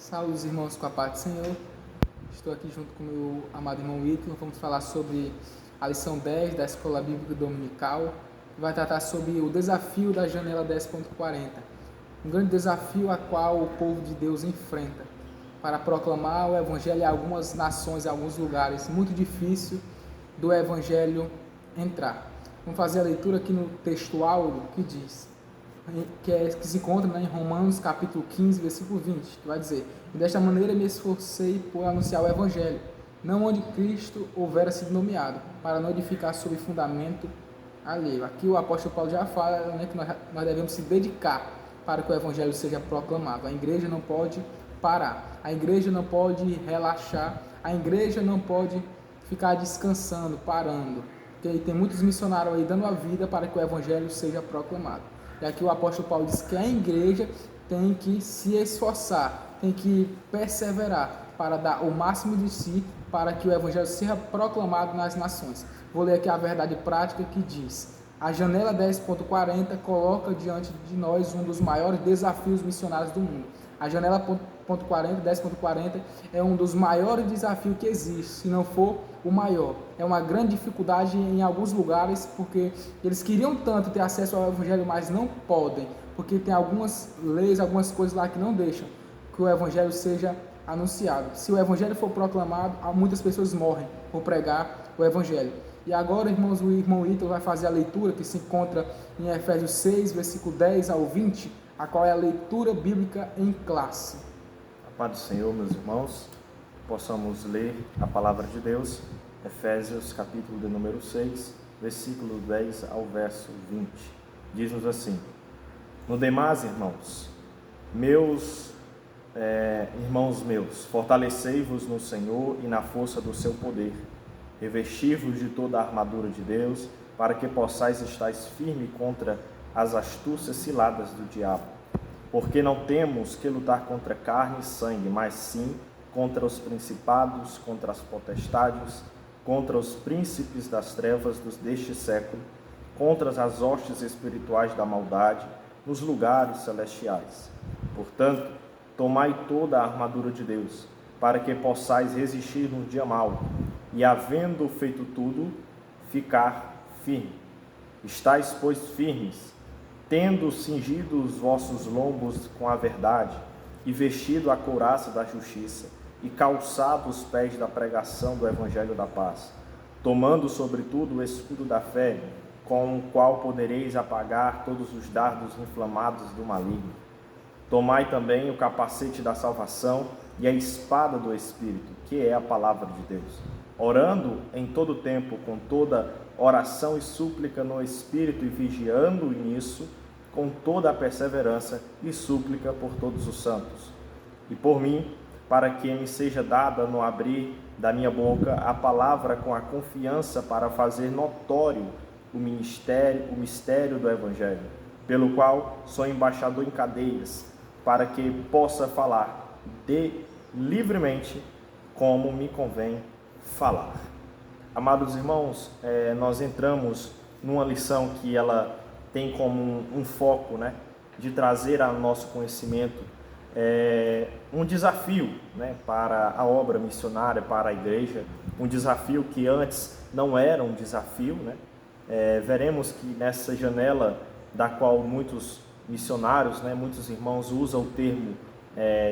Saúde os irmãos com a paz do Senhor. Estou aqui junto com o meu amado irmão Ítalo. Vamos falar sobre a lição 10 da Escola Bíblica Dominical. Vai tratar sobre o desafio da janela 10.40. Um grande desafio a qual o povo de Deus enfrenta para proclamar o Evangelho em algumas nações, em alguns lugares. Muito difícil do Evangelho entrar. Vamos fazer a leitura aqui no texto áureo que diz... que se encontra em Romanos capítulo 15, versículo 20, que vai dizer: e desta maneira me esforcei por anunciar o Evangelho, não onde Cristo houvera sido nomeado, para não edificar sobre fundamento alheio. Aqui o apóstolo Paulo já fala, né, que nós devemos se dedicar para que o Evangelho seja proclamado. A igreja não pode parar, a igreja não pode relaxar, a igreja não pode ficar descansando, parando, porque tem muitos missionários aí dando a vida para que o Evangelho seja proclamado. E aqui o apóstolo Paulo diz que a igreja tem que se esforçar, tem que perseverar para dar o máximo de si para que o evangelho seja proclamado nas nações. Vou ler aqui a verdade prática que diz: a janela 10.40 coloca diante de nós um dos maiores desafios missionários do mundo. A janela 10.40 é um dos maiores desafios que existe, se não for o maior. É uma grande dificuldade em alguns lugares, porque eles queriam tanto ter acesso ao Evangelho, mas não podem, porque tem algumas leis, algumas coisas lá que não deixam que o Evangelho seja anunciado. Se o Evangelho for proclamado, muitas pessoas morrem por pregar o Evangelho. E agora, irmãos, o irmão Ítalo vai fazer a leitura que se encontra em Efésios 6, versículo 10 ao 20, a qual é a leitura bíblica em classe. A paz do Senhor, meus irmãos, possamos ler a palavra de Deus, Efésios capítulo de número 6, versículo 10 ao verso 20. Diz-nos assim: no demais, irmãos meus, fortalecei-vos no Senhor e na força do seu poder, revesti-vos de toda a armadura de Deus, para que possais estar firme contra as astúcias ciladas do diabo. Porque não temos que lutar contra carne e sangue, mas sim contra os principados, contra as potestades, contra os príncipes das trevas deste século, contra as hostes espirituais da maldade nos lugares celestiais. Portanto, tomai toda a armadura de Deus, para que possais resistir no dia mau, e havendo feito tudo, ficar firme. Estais, pois, firmes, tendo cingido os vossos lombos com a verdade, e vestido a couraça da justiça, e calçado os pés da pregação do Evangelho da paz, tomando sobretudo o escudo da fé, com o qual podereis apagar todos os dardos inflamados do maligno. Tomai também o capacete da salvação e a espada do Espírito, que é a palavra de Deus, orando em todo tempo com toda oração e súplica no Espírito, e vigiando nisso com toda a perseverança e súplica por todos os santos. E por mim, para que me seja dada no abrir da minha boca a palavra com a confiança para fazer notório o mistério do Evangelho, pelo qual sou embaixador em cadeias, para que possa falar livremente como me convém falar. Amados irmãos, nós entramos numa lição que ela tem como um foco, né, de trazer ao nosso conhecimento um desafio, né, para a obra missionária, para a igreja, um desafio que antes não era um desafio, né? Veremos que nessa janela, da qual muitos missionários, né, muitos irmãos usam o termo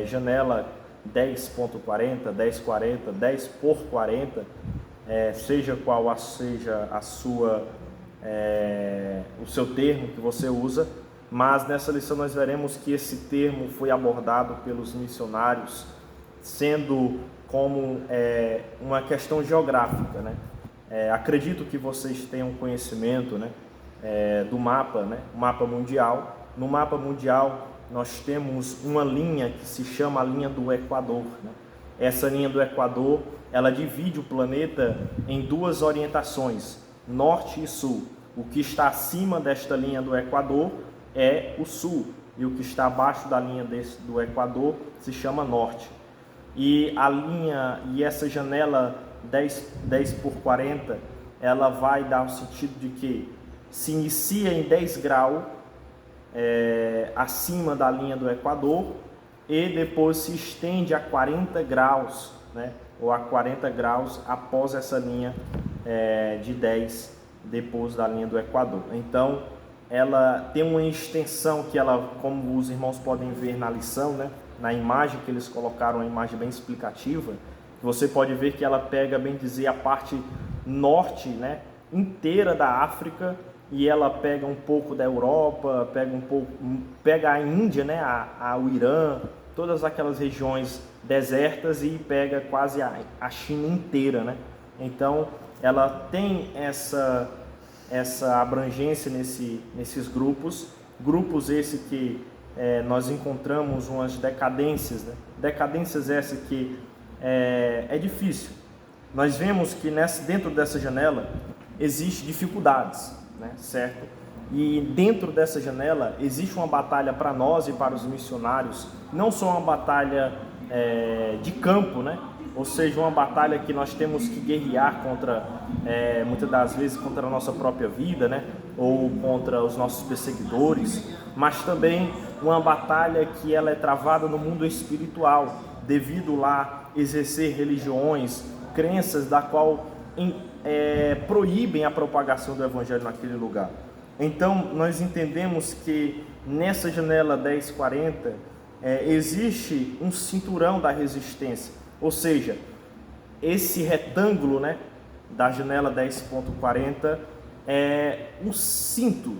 janela 10.40, 10.40, 10 por 40, seja qual seja o seu termo que você usa, mas nessa lição nós veremos que esse termo foi abordado pelos missionários sendo como uma questão geográfica, né? Acredito que vocês tenham conhecimento, né, do mapa, né, mapa mundial. No mapa mundial nós temos uma linha que se chama a linha do Equador, né? Essa linha do Equador, ela divide o planeta em duas orientações, norte e sul. O que está acima desta linha do Equador é o sul, e o que está abaixo da linha do Equador se chama norte. E essa janela 10 por 40, ela vai dar o sentido de que se inicia em 10 graus acima da linha do Equador, e depois se estende a 40 graus, né? Ou a 40 graus após essa linha de 10, depois da linha do Equador. Então, ela tem uma extensão que ela, como os irmãos podem ver na lição, né? Na imagem que eles colocaram, uma imagem bem explicativa, você pode ver que ela pega, bem dizer, a parte norte, né? Inteira da África, e ela pega um pouco da Europa, pega a Índia, né? O Irã, todas aquelas regiões desertas, e pega quase a China inteira, né? Então, ela tem essa abrangência nesses grupos esse que nós encontramos umas decadências, né? Decadências essa que é difícil. Nós vemos que dentro dessa janela existem dificuldades, né? Certo? E dentro dessa janela existe uma batalha para nós e para os missionários, não só uma batalha de campo, né? Ou seja, uma batalha que nós temos que guerrear contra, muitas das vezes, contra a nossa própria vida, né? Ou contra os nossos perseguidores, mas também uma batalha que ela é travada no mundo espiritual, devido lá exercer religiões, crenças da qual proíbem a propagação do Evangelho naquele lugar. Então, nós entendemos que nessa janela 1040 existe um cinturão da resistência, ou seja, esse retângulo, né, da janela 10.40 é um cinto,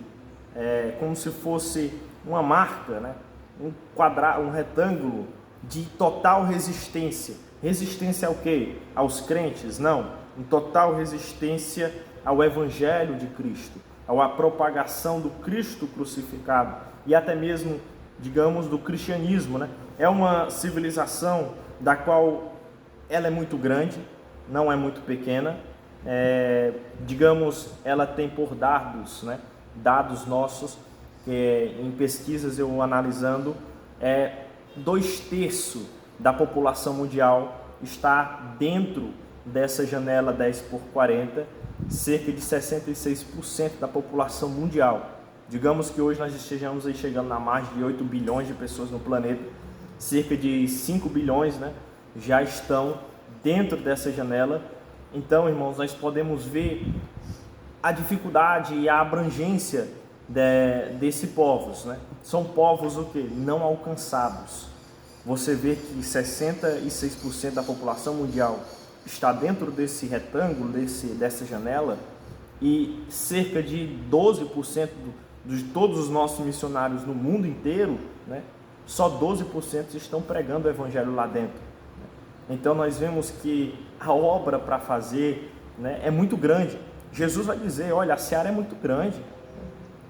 como se fosse uma marca, né, um retângulo de total resistência. Resistência ao quê? Aos crentes? Não. Em total resistência ao Evangelho de Cristo, à propagação do Cristo crucificado e até mesmo, digamos, do cristianismo, né? É uma civilização da qual ela é muito grande, não é muito pequena. Digamos, ela tem por dados, né? Dados nossos, em pesquisas eu analisando, 2/3 da população mundial está dentro dessa janela 10/40, cerca de 66% da população mundial. Digamos que hoje nós estejamos aí chegando na margem de 8 bilhões de pessoas no planeta, cerca de 5 bilhões, né, já estão dentro dessa janela. Então, irmãos, nós podemos ver a dificuldade e a abrangência desses povos, né? São povos o quê? Não alcançados. Você vê que 66% da população mundial está dentro desse retângulo, dessa janela, e cerca de 12% de todos os nossos missionários no mundo inteiro, né, só 12% estão pregando o Evangelho lá dentro. Então nós vemos que a obra para fazer, né, é muito grande. Jesus vai dizer, olha, a seara é muito grande.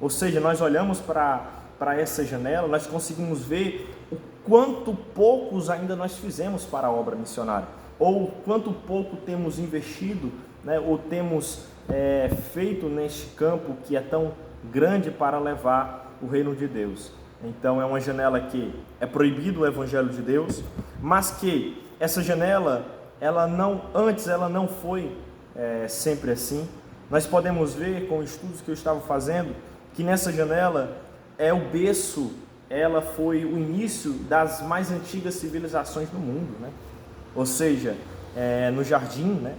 Ou seja, nós olhamos para essa janela, nós conseguimos ver o quanto poucos ainda nós fizemos para a obra missionária, ou quanto pouco temos investido, né, ou temos feito neste campo que é tão grande para levar o reino de Deus. Então é uma janela que é proibido o Evangelho de Deus, mas que essa janela, ela não foi sempre assim. Nós podemos ver com estudos que eu estava fazendo, que nessa janela o berço, ela foi o início das mais antigas civilizações do mundo, né? Ou seja, no jardim, né,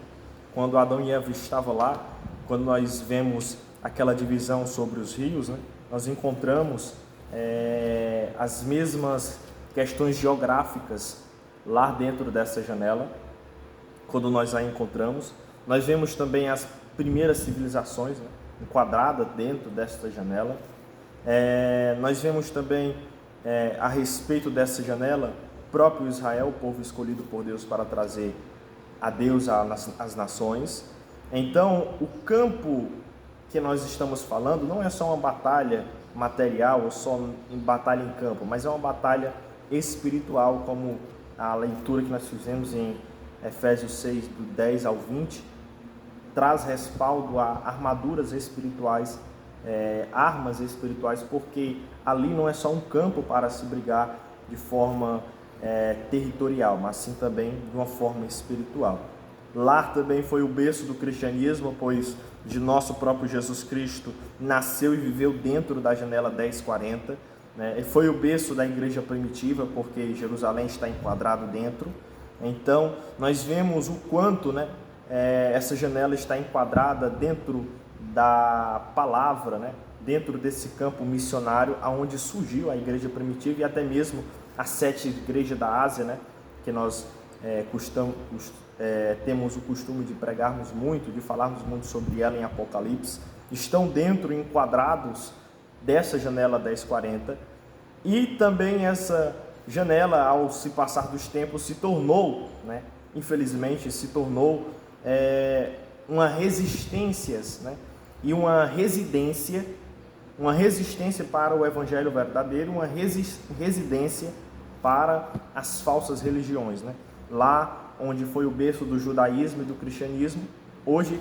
quando Adão e Eva estavam lá, quando nós vemos aquela divisão sobre os rios, né, nós encontramos as mesmas questões geográficas lá dentro dessa janela. Quando nós a encontramos, nós vemos também as primeiras civilizações, né, enquadradas dentro desta janela. Nós vemos também a respeito dessa janela, próprio Israel, o povo escolhido por Deus para trazer a Deus às nações. Então, o campo que nós estamos falando não é só uma batalha material ou só em batalha em campo, mas é uma batalha espiritual, como a leitura que nós fizemos em Efésios 6, do 10 ao 20, traz respaldo a armaduras espirituais, armas espirituais, porque ali não é só um campo para se brigar de forma territorial, mas sim também de uma forma espiritual. Lá também foi o berço do cristianismo, pois de nosso próprio Jesus Cristo nasceu e viveu dentro da janela 1040. né? Ele foi o berço da igreja primitiva, porque Jerusalém está enquadrado dentro. Então, nós vemos o quanto, né, essa janela está enquadrada dentro da palavra, né, dentro desse campo missionário, aonde surgiu a igreja primitiva e até mesmo as 7 igrejas da Ásia, né, que nós temos o costume de pregarmos muito, de falarmos muito sobre ela em Apocalipse, estão dentro, enquadrados dessa janela 1040, e também essa janela, ao se passar dos tempos, se tornou, né, infelizmente, se tornou uma resistência, né, e uma resistência para o evangelho verdadeiro, uma residência para as falsas religiões, né? Lá onde foi o berço do judaísmo e do cristianismo, hoje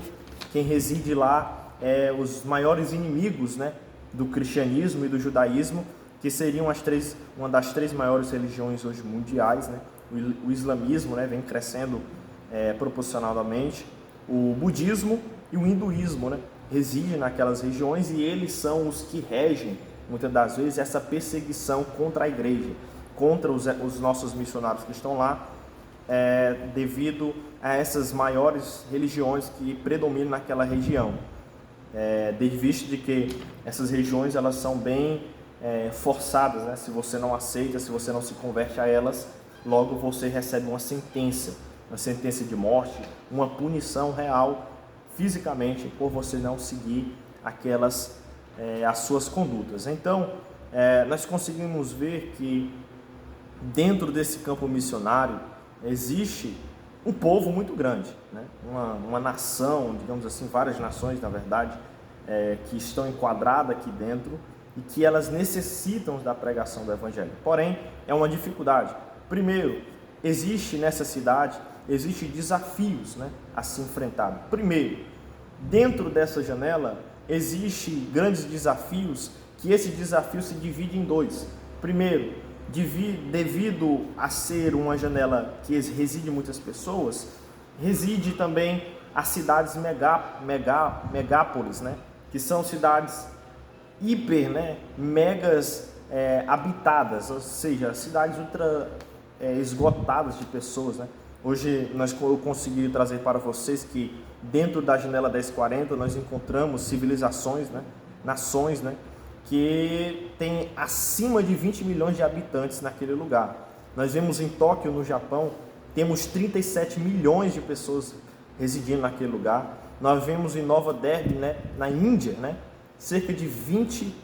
quem reside lá é os maiores inimigos, né, do cristianismo e do judaísmo, que seriam uma das 3 maiores religiões hoje mundiais, né? O islamismo, né, vem crescendo proporcionalmente, o budismo e o hinduísmo, né, residem naquelas regiões, e eles são os que regem, muitas das vezes, essa perseguição contra a igreja, contra os nossos missionários que estão lá, devido a essas maiores religiões que predominam naquela região, desde visto de que essas regiões elas são bem forçadas, né? Se você não aceita, se você não se converte a elas, logo você recebe uma sentença de morte, uma punição real fisicamente por você não seguir as suas condutas. Então, nós conseguimos ver que dentro desse campo missionário existe um povo muito grande, né? Uma nação, digamos assim, várias nações, na verdade, que estão enquadradas aqui dentro e que elas necessitam da pregação do Evangelho. Porém, é uma dificuldade. Primeiro, existe nessa cidade, desafios, né, a se enfrentar. Primeiro, dentro dessa janela, existem grandes desafios, que esse desafio se divide em 2. Primeiro, devido a ser uma janela que reside muitas pessoas, reside também as cidades megápolis, né, que são cidades megas habitadas, ou seja, cidades ultra esgotadas de pessoas, né? Hoje eu consegui trazer para vocês que dentro da janela 1040 nós encontramos civilizações, né, nações, né, que tem acima de 20 milhões de habitantes naquele lugar. Nós vemos em Tóquio, no Japão, temos 37 milhões de pessoas residindo naquele lugar. Nós vemos em Nova Delhi, né, na Índia, né, cerca de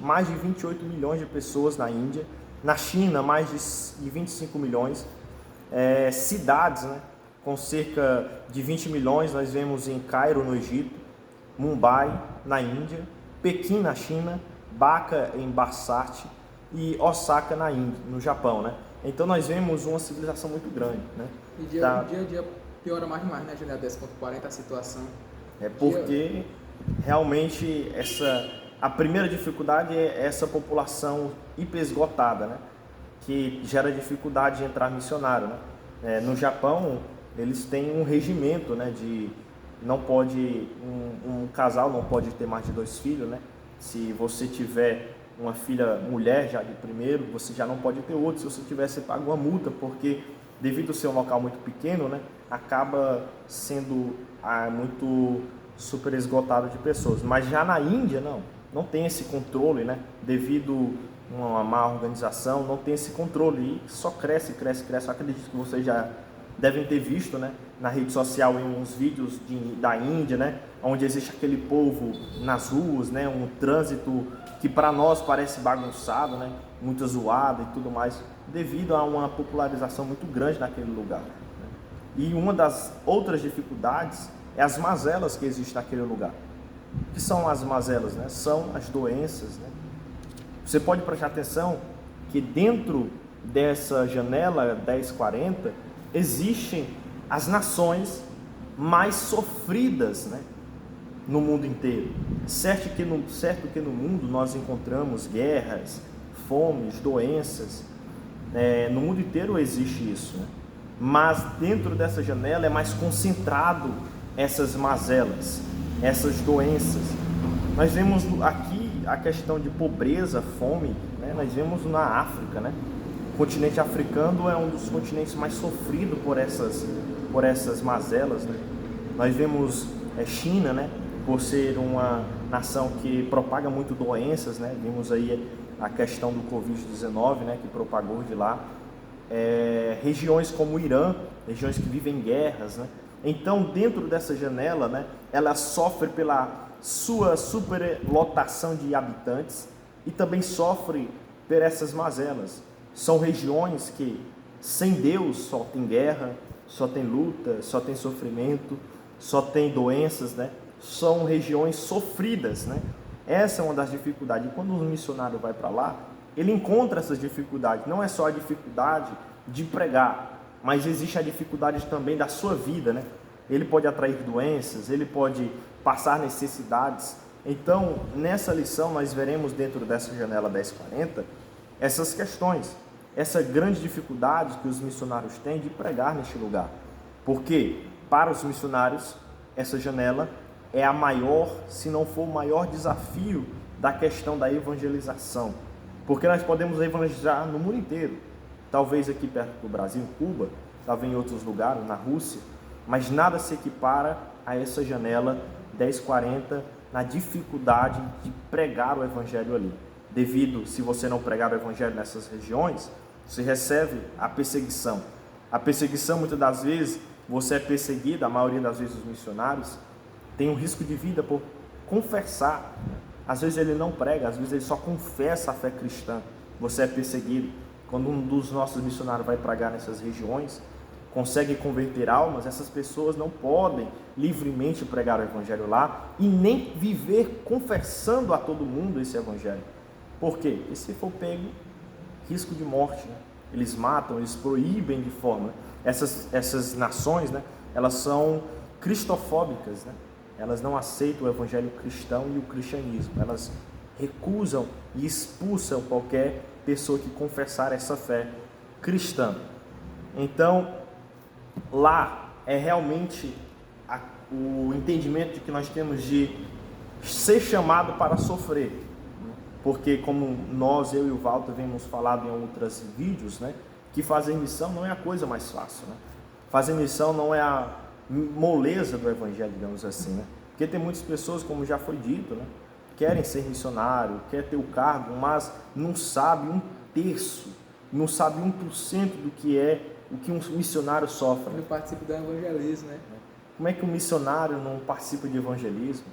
mais de 28 milhões de pessoas na Índia. Na China, mais de 25 milhões. Cidades, né, com cerca de 20 milhões, nós vemos em Cairo, no Egito, Mumbai, na Índia, Pequim, na China, Baka, em Barsat, e Osaka, na Índia, no Japão, né? Então nós vemos uma civilização muito grande, né? E dia a dia piora mais e mais, né? Janela 10.40 a situação. Porque realmente a primeira dificuldade é essa população hiperesgotada, né? Que gera dificuldade de entrar missionário, né? No Japão, eles têm um regimento, né? Não pode, um casal não pode ter mais de 2 filhos, né? Se você tiver uma filha mulher já de primeiro, você já não pode ter outro. Se você tiver, você paga uma multa, porque devido ao ser um local muito pequeno, né? Acaba sendo muito super esgotado de pessoas. Mas já na Índia, não tem esse controle, né? Devido a uma má organização, não tem esse controle e só cresce. Acredito que vocês já devem ter visto, né, na rede social, em uns vídeos da Índia, né, onde existe aquele povo nas ruas, né, um trânsito que para nós parece bagunçado, né, muito zoado e tudo mais, devido a uma popularização muito grande naquele lugar, né? E uma das outras dificuldades é as mazelas que existem naquele lugar. O que são as mazelas, né? São as doenças, né? Você pode prestar atenção que dentro dessa janela 1040 existem as nações mais sofridas, né, no mundo inteiro. Certo que no mundo nós encontramos guerras, fomes, doenças, no mundo inteiro existe isso, né? Mas dentro dessa janela é mais concentrado essas mazelas, essas doenças. Nós vemos aqui a questão de pobreza, fome, né, nós vemos na África, né? O continente africano é um dos continentes mais sofridos por essas mazelas, né? Nós vemos China, né, por ser uma nação que propaga muito doenças, né? Vimos aí a questão do Covid-19, né, que propagou de lá. Regiões como o Irã, regiões que vivem guerras, né? Então, dentro dessa janela, né, ela sofre pela sua superlotação de habitantes e também sofre por essas mazelas. São regiões que, sem Deus, só tem guerra, só tem luta, só tem sofrimento, só tem doenças, né? São regiões sofridas, né? Essa é uma das dificuldades. E quando um missionário vai para lá, ele encontra essas dificuldades. Não é só a dificuldade de pregar, mas existe a dificuldade também da sua vida, né? Ele pode atrair doenças, ele pode passar necessidades. Então, nessa lição, nós veremos dentro dessa janela 1040 essas questões, essa grande dificuldade que os missionários têm de pregar neste lugar. Porque, para os missionários, essa janela é a maior, se não for o maior desafio da questão da evangelização. Porque nós podemos evangelizar no mundo inteiro. Talvez aqui perto do Brasil, Cuba, talvez em outros lugares, na Rússia, mas nada se equipara a essa janela 1040 na dificuldade de pregar o evangelho ali. Devido, se você não pregar o evangelho nessas regiões, você recebe a perseguição. A perseguição, muitas das vezes, você é perseguido, a maioria das vezes os missionários tem um risco de vida por confessar. Às vezes ele não prega, às vezes ele só confessa a fé cristã. Você é perseguido. Quando um dos nossos missionários vai pregar nessas regiões, consegue converter almas, essas pessoas não podem livremente pregar o evangelho lá e nem viver confessando a todo mundo esse evangelho. Por quê? Porque se for pego, risco de morte, né? Eles matam, eles proíbem de forma. Essas nações, né, elas são cristofóbicas, né? Elas não aceitam o evangelho cristão e o cristianismo. Elas recusam e expulsam qualquer pessoa que confessar essa fé cristã. Então, lá é realmente o entendimento de que nós temos de ser chamado para sofrer. Porque como eu e o Walter vemos falado em outros vídeos, né, que fazer missão não é a coisa mais fácil, né? Fazer missão não é a moleza do evangelho, digamos assim, né? Porque tem muitas pessoas, como já foi dito, né, querem ser missionário, quer ter o cargo, mas não sabe um terço, não sabe 1% do que é o que um missionário sofre. Não participa do evangelismo, né? Como é que um missionário não participa de evangelismo?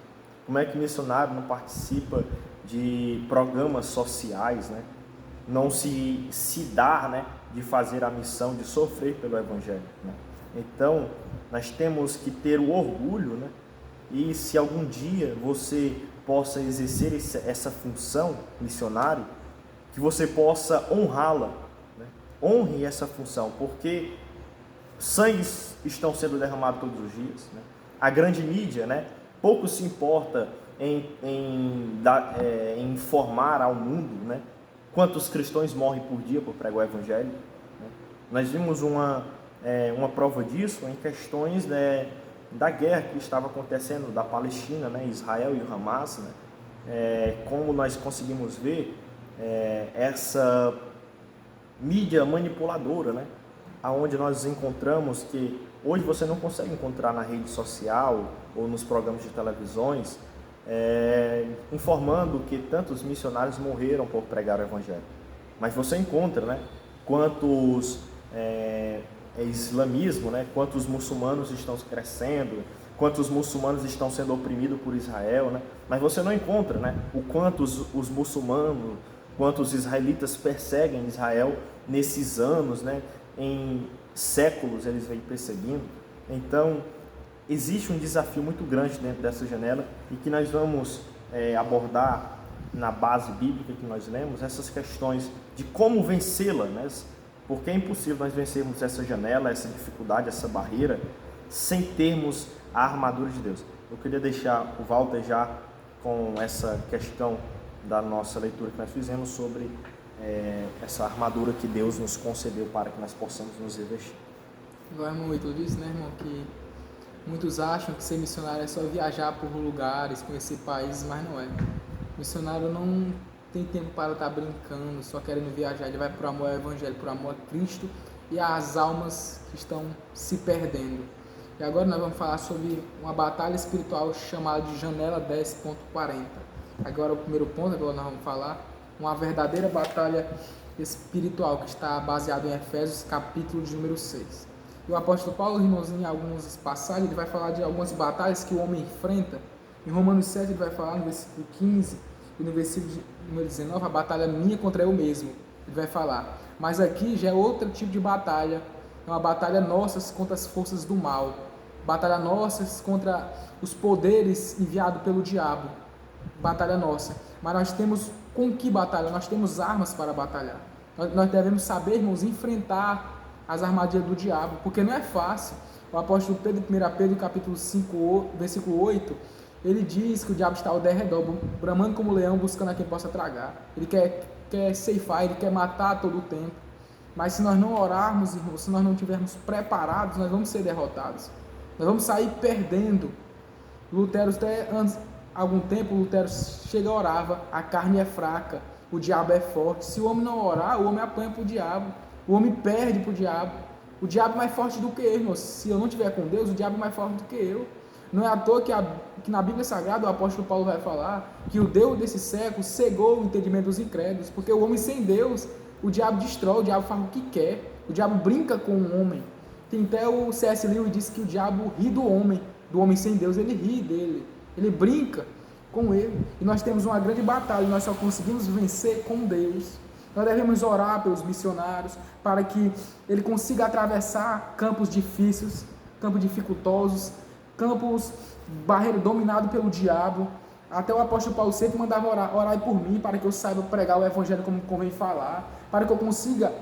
Como é que o missionário não participa de programas sociais, né? Não se dá, né, de fazer a missão de sofrer pelo evangelho, né? Então, nós temos que ter o orgulho, né? E se algum dia você possa exercer essa função missionário, que você possa honrá-la, né? Honre essa função, porque sangues estão sendo derramados todos os dias, né? A grande mídia, né, pouco se importa em informar ao mundo, né, quantos cristãos morrem por dia por pregar o evangelho, né? Nós vimos uma prova disso em questões, né, da guerra que estava acontecendo da Palestina, né, Israel e o Hamas, né? Como nós conseguimos ver essa mídia manipuladora, né, aonde nós encontramos que hoje você não consegue encontrar na rede social ou nos programas de televisões informando que tantos missionários morreram por pregar o evangelho. Mas você encontra, né, quantos islamismo, né, quantos muçulmanos estão crescendo, quantos muçulmanos estão sendo oprimidos por Israel, né? Mas você não encontra, né, o quantos os muçulmanos, quantos israelitas perseguem Israel nesses anos, né? Em séculos eles vêm perseguindo. Então, existe um desafio muito grande dentro dessa janela e que nós vamos abordar na base bíblica que nós lemos, essas questões de como vencê-la, né? Porque é impossível nós vencermos essa janela, essa dificuldade, essa barreira, sem termos a armadura de Deus. Eu queria deixar o Walter já com essa questão da nossa leitura que nós fizemos sobre essa armadura que Deus nos concedeu para que nós possamos nos revestir. Igual o irmão Ítalo disse, né, irmão, que muitos acham que ser missionário é só viajar por lugares, conhecer países, mas não é. O missionário não tem tempo para estar brincando, só querendo viajar. Ele vai por amor ao Evangelho, por amor a Cristo e às almas que estão se perdendo. E agora nós vamos falar sobre uma batalha espiritual chamada de Janela 10.40. Agora o primeiro ponto que nós vamos falar, uma verdadeira batalha espiritual que está baseado em Efésios capítulo de número 6. E o apóstolo Paulo, irmãos, em algumas passagens, ele vai falar de algumas batalhas que o homem enfrenta. Em Romanos 7 ele vai falar no versículo 15 e no versículo número 19, a batalha minha contra eu mesmo. Ele vai falar. Mas aqui já é outro tipo de batalha, é uma batalha nossa contra as forças do mal. Batalha nossa contra os poderes enviados pelo diabo. Batalha nossa. Mas nós temos com que batalhar? Nós temos armas para batalhar. Nós devemos saber, irmãos, enfrentar as armadilhas do diabo, porque não é fácil. O apóstolo Pedro, 1 Pedro, capítulo 5, versículo 8, ele diz que o diabo está ao derredor, bramando como leão, buscando a quem possa tragar. Ele quer ceifar, ele quer matar a todo o tempo. Mas se nós não orarmos, irmãos, se nós não estivermos preparados, nós vamos ser derrotados. Nós vamos sair perdendo. Lutero, até antes, algum tempo, Lutero chega e orava, a carne é fraca, o diabo é forte. Se o homem não orar, o homem apanha para o diabo. O homem perde para o diabo. O diabo é mais forte do que eu, irmão. Se eu não estiver com Deus, o diabo é mais forte do que eu. Não é à toa que na Bíblia Sagrada o apóstolo Paulo vai falar que o Deus desse século cegou o entendimento dos incrédulos, porque o homem sem Deus, o diabo destrói, o diabo faz o que quer, o diabo brinca com o homem. Tem até o C.S. Lewis diz que o diabo ri do homem sem Deus, ele ri dele, ele brinca com ele. E nós temos uma grande batalha, nós só conseguimos vencer com Deus. Nós devemos orar pelos missionários para que ele consiga atravessar campos difíceis, campos dificultosos, campos, barreira dominado pelo diabo. Até o apóstolo Paulo sempre mandava orar por mim, para que eu saiba pregar o evangelho como convém falar, para que eu consiga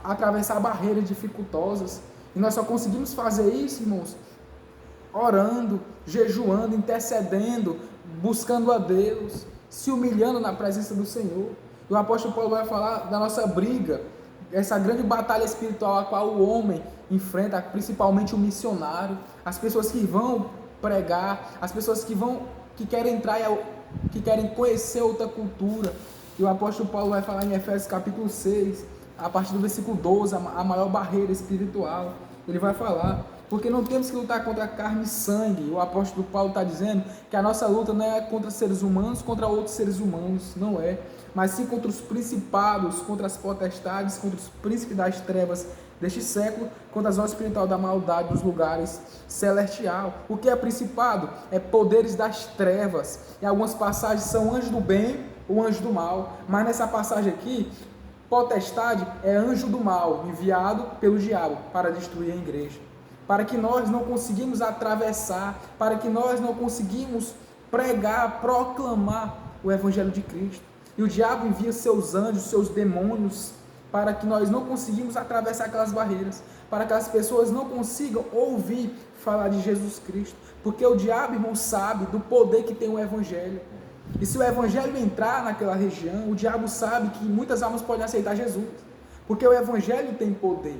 atravessar barreiras dificultosas. E nós só conseguimos fazer isso, irmãos, orando, jejuando, intercedendo, buscando a Deus, se humilhando na presença do Senhor. E o apóstolo Paulo vai falar da nossa briga, essa grande batalha espiritual a qual o homem enfrenta, principalmente o missionário, as pessoas que vão pregar, as pessoas que querem entrar, que querem conhecer outra cultura. E o apóstolo Paulo vai falar em Efésios capítulo 6, a partir do versículo 12, a maior barreira espiritual. Ele vai falar, porque não temos que lutar contra carne e sangue. O apóstolo Paulo está dizendo que a nossa luta não é contra seres humanos, contra outros seres humanos, não é, mas sim contra os principados, contra as potestades, contra os príncipes das trevas deste século, contra as obras espiritual da maldade dos lugares celestial. O que é principado? É poderes das trevas. Em algumas passagens são anjo do bem ou anjo do mal, mas nessa passagem aqui, potestade é anjo do mal, enviado pelo diabo para destruir a igreja. Para que nós não conseguimos atravessar, para que nós não conseguimos pregar, proclamar o evangelho de Cristo. E o diabo envia seus anjos, seus demônios, para que nós não conseguimos atravessar aquelas barreiras, para que as pessoas não consigam ouvir falar de Jesus Cristo, porque o diabo, irmão, sabe do poder que tem o evangelho. E se o evangelho entrar naquela região, o diabo sabe que muitas almas podem aceitar Jesus, porque o evangelho tem poder.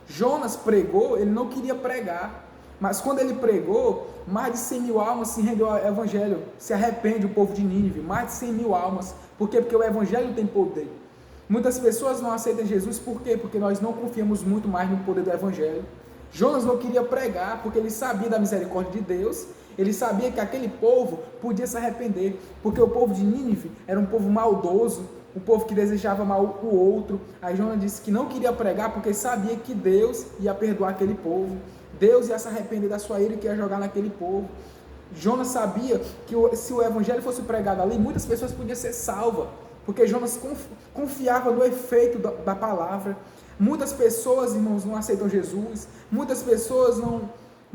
Jonas pregou, ele não queria pregar, mas quando ele pregou, mais de 100 mil almas se rendeu ao evangelho, se arrepende o povo de Nínive, mais de 100 mil almas. Por quê? Porque o evangelho tem poder. Muitas pessoas não aceitam Jesus, por quê? Porque nós não confiamos muito mais no poder do evangelho. Jonas não queria pregar, porque ele sabia da misericórdia de Deus, ele sabia que aquele povo podia se arrepender, porque o povo de Nínive era um povo maldoso, um povo que desejava mal o outro. Aí Jonas disse que não queria pregar, porque sabia que Deus ia perdoar aquele povo, Deus ia se arrepender da sua ira e que ia jogar naquele povo. Jonas sabia que se o evangelho fosse pregado ali, muitas pessoas podiam ser salvas, porque Jonas confiava no efeito da palavra. Muitas pessoas, irmãos, não aceitam Jesus, muitas pessoas não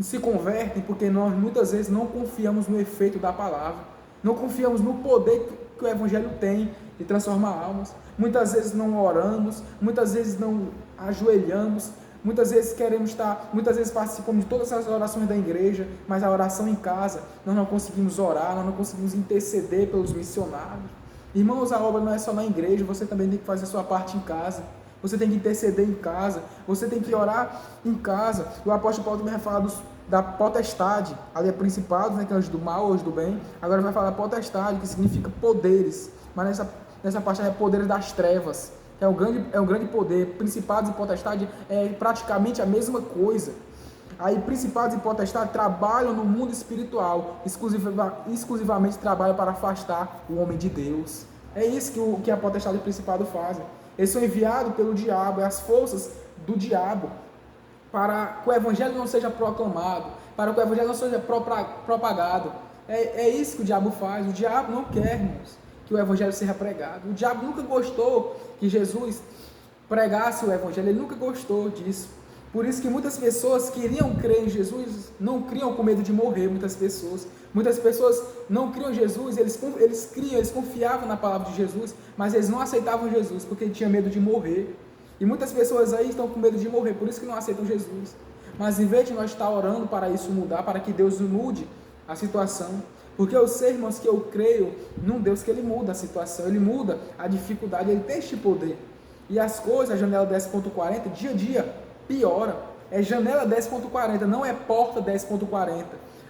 se convertem, porque nós muitas vezes não confiamos no efeito da palavra, não confiamos no poder que o evangelho tem de transformar almas. Muitas vezes não oramos, muitas vezes não ajoelhamos, muitas vezes muitas vezes participamos de todas as orações da igreja, mas a oração em casa, nós não conseguimos orar, nós não conseguimos interceder pelos missionários. Irmãos, a obra não é só na igreja, você também tem que fazer a sua parte em casa. Você tem que interceder em casa, você tem que orar em casa. O apóstolo Paulo também vai falar da potestade, ali é principados, né, que é anjo do mal, anjo do bem. Agora vai falar potestade, que significa poderes, mas nessa parte é poderes das trevas, que é um grande poder. Principados e potestade é praticamente a mesma coisa. Aí principados e potestades trabalham no mundo espiritual, exclusivamente trabalham para afastar o homem de Deus. É isso que a potestade e o principado fazem. Eles são enviados pelo diabo, é as forças do diabo, para que o evangelho não seja proclamado, para que o evangelho não seja propagado. É isso que o diabo faz. O diabo não quer, irmãos, que o evangelho seja pregado. O diabo nunca gostou que Jesus pregasse o evangelho, ele nunca gostou disso. Por isso que muitas pessoas queriam crer em Jesus, não criam com medo de morrer. Muitas pessoas não criam em Jesus, eles confiavam na palavra de Jesus, mas eles não aceitavam Jesus, porque tinham medo de morrer. E muitas pessoas aí estão com medo de morrer, por isso que não aceitam Jesus. Mas em vez de nós estar orando para isso mudar, para que Deus mude a situação, porque eu sei, irmãos, que eu creio num Deus que ele muda a situação, ele muda a dificuldade, ele tem este poder. E as coisas, a janela 10.40, dia a dia, piora. É janela 10.40, não é porta 10.40.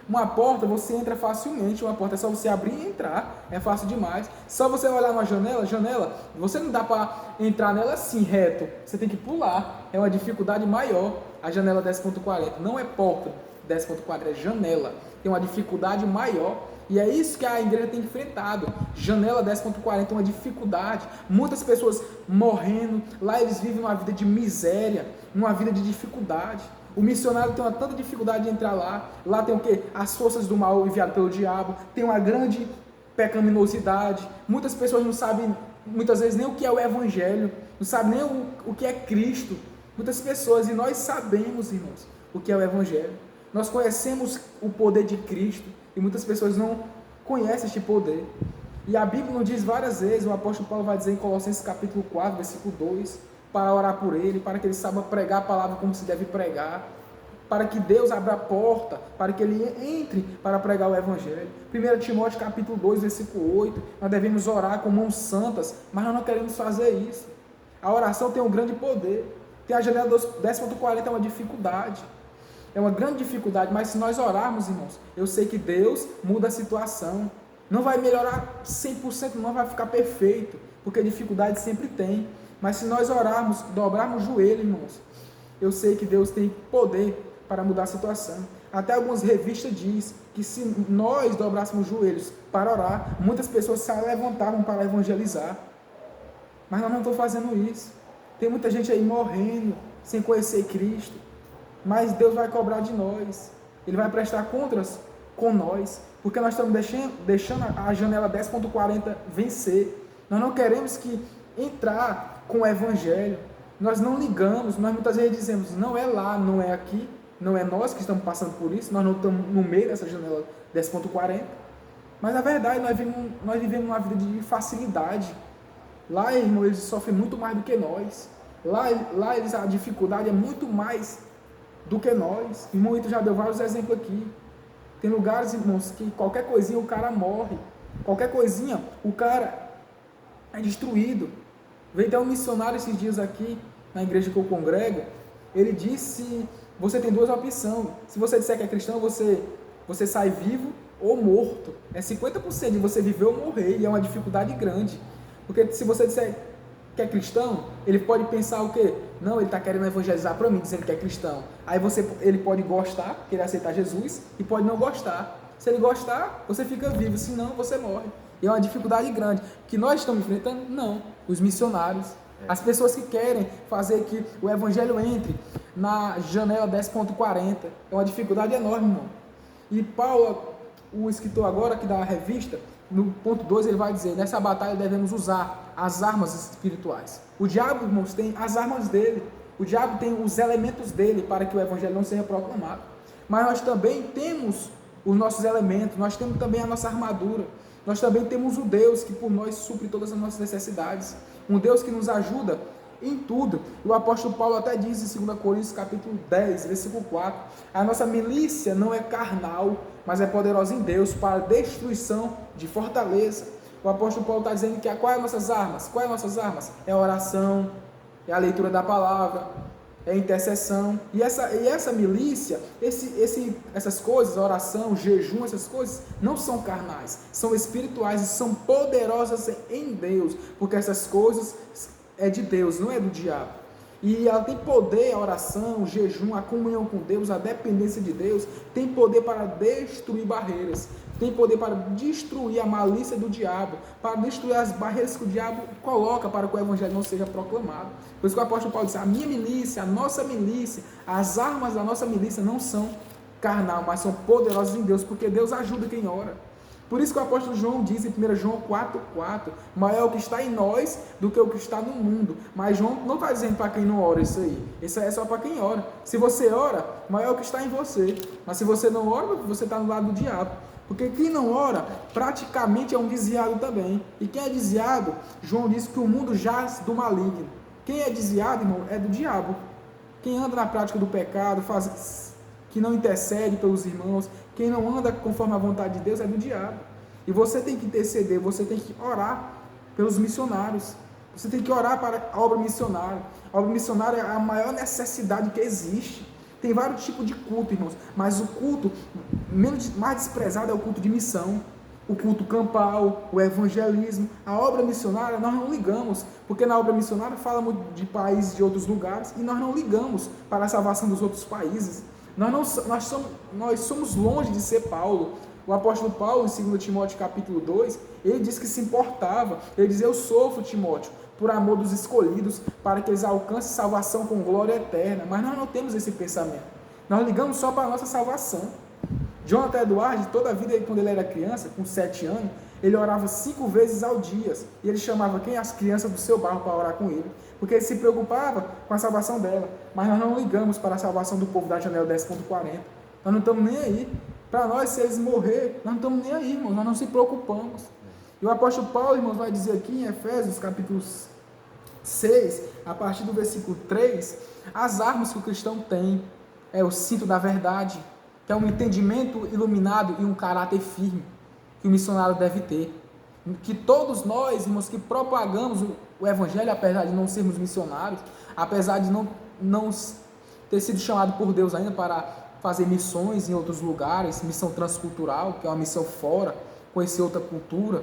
Uma porta você entra facilmente, uma porta é só você abrir e entrar, é fácil demais. Só você olhar numa janela, você não dá para entrar nela assim reto, você tem que pular, é uma dificuldade maior. A janela 10.40 não é porta 10.40, é janela, tem uma dificuldade maior. E é isso que a igreja tem enfrentado. Janela 10.40 é uma dificuldade. Muitas pessoas morrendo. Lá eles vivem uma vida de miséria, uma vida de dificuldade. O missionário tem uma tanta dificuldade de entrar lá. Lá tem o quê? As forças do mal enviadas pelo diabo. Tem uma grande pecaminosidade. Muitas pessoas não sabem, muitas vezes, nem o que é o evangelho. Não sabem nem o que é Cristo. Muitas pessoas, e nós sabemos, irmãos, o que é o evangelho. Nós conhecemos o poder de Cristo. E muitas pessoas não conhecem este poder. E a Bíblia nos diz várias vezes, o apóstolo Paulo vai dizer em Colossenses capítulo 4, versículo 2, para orar por ele, para que ele saiba pregar a palavra como se deve pregar, para que Deus abra a porta, para que ele entre para pregar o Evangelho. 1 Timóteo capítulo 2, versículo 8, nós devemos orar com mãos santas, mas nós não queremos fazer isso. A oração tem um grande poder. Tem a janela 10.40, é uma dificuldade. É uma grande dificuldade, mas se nós orarmos, irmãos, eu sei que Deus muda a situação. Não vai melhorar 100%, não vai ficar perfeito, porque dificuldade sempre tem. Mas se nós orarmos, dobrarmos o joelho, irmãos, eu sei que Deus tem poder para mudar a situação. Até algumas revistas dizem que se nós dobrássemos os joelhos para orar, muitas pessoas se levantavam para evangelizar. Mas nós não estamos fazendo isso. Tem muita gente aí morrendo sem conhecer Cristo. Mas Deus vai cobrar de nós. Ele vai prestar contas com nós. Porque nós estamos deixando a janela 10.40 vencer. Nós não queremos que entrar com o Evangelho. Nós não ligamos. Nós muitas vezes dizemos, não é lá, não é aqui. Não é nós que estamos passando por isso. Nós não estamos no meio dessa janela 10.40. Mas na verdade nós vivemos uma vida de facilidade. Lá, irmão, eles sofrem muito mais do que nós. Lá a dificuldade é muito mais do que nós. Irmão, Ito já deu vários exemplos aqui. Tem lugares, irmãos, que qualquer coisinha o cara morre. Qualquer coisinha o cara é destruído. Veio até um missionário esses dias aqui, na igreja que eu congrego. Ele disse, você tem duas opções. Se você disser que é cristão, você sai vivo ou morto. É 50% de você viver ou morrer. E é uma dificuldade grande. Porque se você disser que é cristão, ele pode pensar o quê? Não, ele está querendo evangelizar para mim, dizendo que é cristão. Aí ele pode gostar, querer aceitar Jesus, e pode não gostar. Se ele gostar, você fica vivo, se não, você morre. E é uma dificuldade grande. Que nós estamos enfrentando? Não. Os missionários. As pessoas que querem fazer que o evangelho entre na janela 10.40. É uma dificuldade enorme, irmão. E Paulo, o escritor agora aqui da revista, no ponto 2 ele vai dizer, nessa batalha devemos usar as armas espirituais. O diabo, irmãos, tem as armas dele. O diabo tem os elementos dele para que o evangelho não seja proclamado. Mas nós também temos os nossos elementos, nós temos também a nossa armadura. Nós também temos o Deus que por nós supre todas as nossas necessidades. Um Deus que nos ajuda em tudo. E o apóstolo Paulo até diz em 2 Coríntios capítulo 10, versículo 4, a nossa milícia não é carnal, mas é poderosa em Deus para a destruição de fortaleza. O apóstolo Paulo está dizendo que quais são as nossas armas? Quais são as nossas armas? É a oração, é a leitura da palavra, é intercessão. E essa milícia, essas coisas, oração, jejum, essas coisas, não são carnais, são espirituais e são poderosas em Deus, porque essas coisas é de Deus, não é do diabo. E ela tem poder, a oração, o jejum, a comunhão com Deus, a dependência de Deus, tem poder para destruir barreiras, tem poder para destruir a malícia do diabo, para destruir as barreiras que o diabo coloca para que o evangelho não seja proclamado. Por isso que o apóstolo Paulo diz, a minha milícia, a nossa milícia, as armas da nossa milícia não são carnal, mas são poderosas em Deus, porque Deus ajuda quem ora. Por isso que o apóstolo João diz em 1 João 4,4, maior é o que está em nós do que o que está no mundo. Mas João não está dizendo para quem não ora isso aí. Isso é só para quem ora. Se você ora, maior é o que está em você. Mas se você não ora, você está no lado do diabo. Porque quem não ora, praticamente é um desviado também. E quem é desviado, João diz que o mundo jaz do maligno. Quem é desviado, irmão, é do diabo. Quem anda na prática do pecado, que não intercede pelos irmãos, quem não anda conforme a vontade de Deus é do diabo. E você tem que interceder, você tem que orar pelos missionários. Você tem que orar para a obra missionária. A obra missionária é a maior necessidade que existe. Tem vários tipos de culto, irmãos, mas o culto mais desprezado é o culto de missão, o culto campal, o evangelismo. A obra missionária nós não ligamos, porque na obra missionária falamos de países de outros lugares e nós não ligamos para a salvação dos outros países. Nós somos longe de ser Paulo. O apóstolo Paulo, em 2 Timóteo capítulo 2, ele diz que se importava, ele diz, eu sofro, Timóteo, por amor dos escolhidos, para que eles alcancem salvação com glória eterna. Mas nós não temos esse pensamento. Nós ligamos só para a nossa salvação. Jonathan Edwards, toda a vida, quando ele era criança, com 7 anos, ele orava 5 vezes ao dia. E ele chamava as crianças do seu bairro para orar com ele. Porque ele se preocupava com a salvação dela. Mas nós não ligamos para a salvação do povo da janela 10.40. Nós não estamos nem aí. Para nós, se eles morrer, nós não estamos nem aí, irmãos. Nós não se preocupamos. E o apóstolo Paulo, irmãos, vai dizer aqui em Efésios, capítulo 6, a partir do versículo 3, as armas que o cristão tem. É o cinto da verdade, que é um entendimento iluminado e um caráter firme, que o missionário deve ter. Que todos nós, irmãos, que propagamos o evangelho, apesar de não sermos missionários, apesar de não ter sido chamado por Deus ainda para fazer missões em outros lugares, missão transcultural, que é uma missão fora, conhecer outra cultura,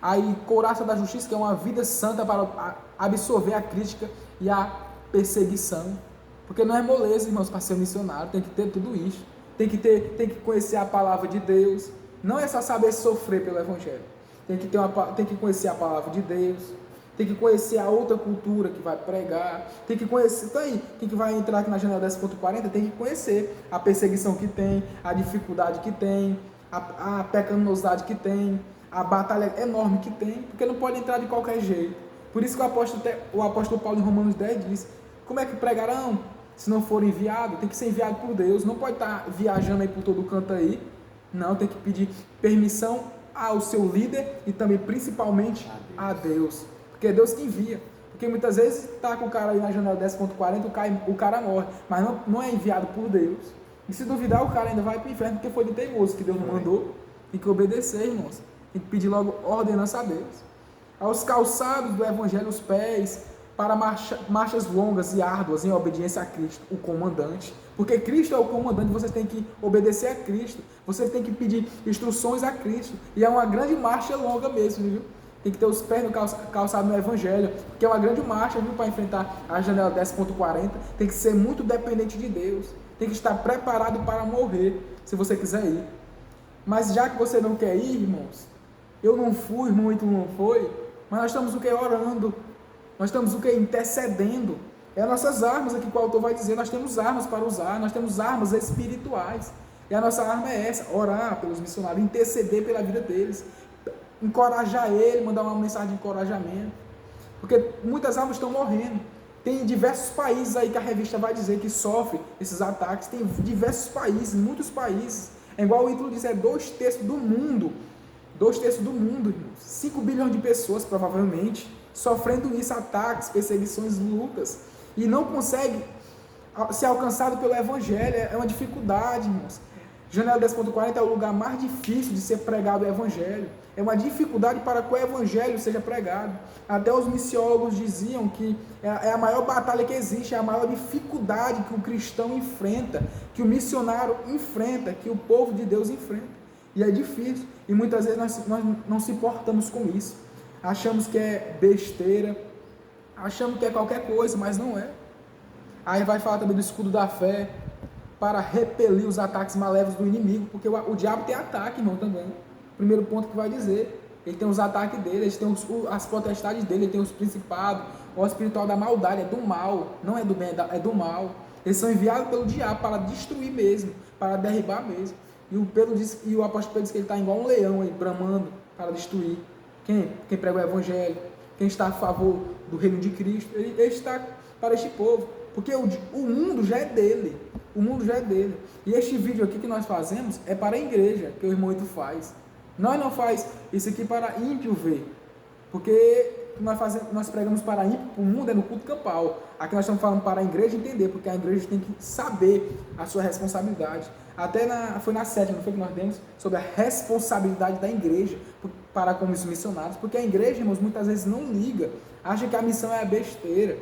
aí couraça da justiça, que é uma vida santa para absorver a crítica e a perseguição, porque não é moleza, irmãos, para ser missionário, tem que ter tudo isso, tem que conhecer a palavra de Deus, não é só saber sofrer pelo evangelho, tem que conhecer a palavra de Deus, tem que conhecer a outra cultura que vai pregar, tem que conhecer, tá aí, quem que vai entrar aqui na janela 10.40 tem que conhecer a perseguição que tem, a dificuldade que tem, a pecaminosidade que tem, a batalha enorme que tem, porque não pode entrar de qualquer jeito. Por isso que o apóstolo Paulo em Romanos 10 diz, como é que pregarão se não for enviado? Tem que ser enviado por Deus, não pode estar viajando aí por todo canto aí, não, tem que pedir permissão ao seu líder e também principalmente a Deus, porque é Deus que envia. Porque muitas vezes está com o cara aí na janela 10.40, o cara morre, mas não é enviado por Deus. E se duvidar, o cara ainda vai para o inferno, porque foi de teimoso que Deus não mandou. Tem que obedecer, irmãos. Tem que pedir logo ordenança a Deus. Aos calçados do evangelho, os pés, para marchas longas e árduas em obediência a Cristo, o comandante. Porque Cristo é o comandante, você tem que obedecer a Cristo. Você tem que pedir instruções a Cristo. E é uma grande marcha longa mesmo, viu? Tem que ter os pés no calçado no evangelho, porque é uma grande marcha, viu, para enfrentar a janela 10.40. Tem que ser muito dependente de Deus. Tem que estar preparado para morrer, se você quiser ir. Mas já que você não quer ir, irmãos, eu não fui, irmão, e tu não foi, mas nós estamos o que? Orando. Nós estamos o que? Intercedendo. É as nossas armas aqui que o autor vai dizer, nós temos armas para usar, nós temos armas espirituais. E a nossa arma é essa, orar pelos missionários, interceder pela vida deles, encorajar ele, mandar uma mensagem de encorajamento. Porque muitas almas estão morrendo. Tem diversos países aí que a revista vai dizer que sofre esses ataques. Tem diversos países, muitos países. É igual o título diz, é 2/3 do mundo. 2/3 do mundo, irmãos. 5 bilhões de pessoas, provavelmente, sofrendo isso, ataques, perseguições, lutas. E não consegue ser alcançado pelo evangelho. É uma dificuldade, irmãos. Janela 10.40 é o lugar mais difícil de ser pregado o Evangelho. É uma dificuldade para que o Evangelho seja pregado. Até os missiólogos diziam que é a maior batalha que existe, é a maior dificuldade que o cristão enfrenta, que o missionário enfrenta, que o povo de Deus enfrenta. E é difícil, e muitas vezes nós não se importamos com isso. Achamos que é besteira, achamos que é qualquer coisa, mas não é. Aí vai falar também do escudo da fé, para repelir os ataques malévolos do inimigo, porque o diabo tem ataque, irmão, também. Primeiro ponto que vai dizer, ele tem os ataques dele, ele tem as potestades dele, ele tem os principados, o espiritual da maldade, é do mal, não é do bem, é do mal. Eles são enviados pelo diabo para destruir mesmo, para derribar mesmo. E o apóstolo Pedro diz que ele está igual um leão aí, bramando para destruir. Quem prega o evangelho, quem está a favor do reino de Cristo, ele está para este povo, porque o mundo já é dele. O mundo já é dele. E este vídeo aqui que nós fazemos é para a igreja, que o irmão Ito faz. Nós não faz isso aqui para ímpio ver. Porque nós pregamos para ímpio, o mundo é no culto campal. Aqui nós estamos falando para a igreja entender, porque a igreja tem que saber a sua responsabilidade. Até foi na sétima, não foi que nós demos? Sobre a responsabilidade da igreja para com os missionários. Porque a igreja, irmãos, muitas vezes não liga. Acha que a missão é a besteira.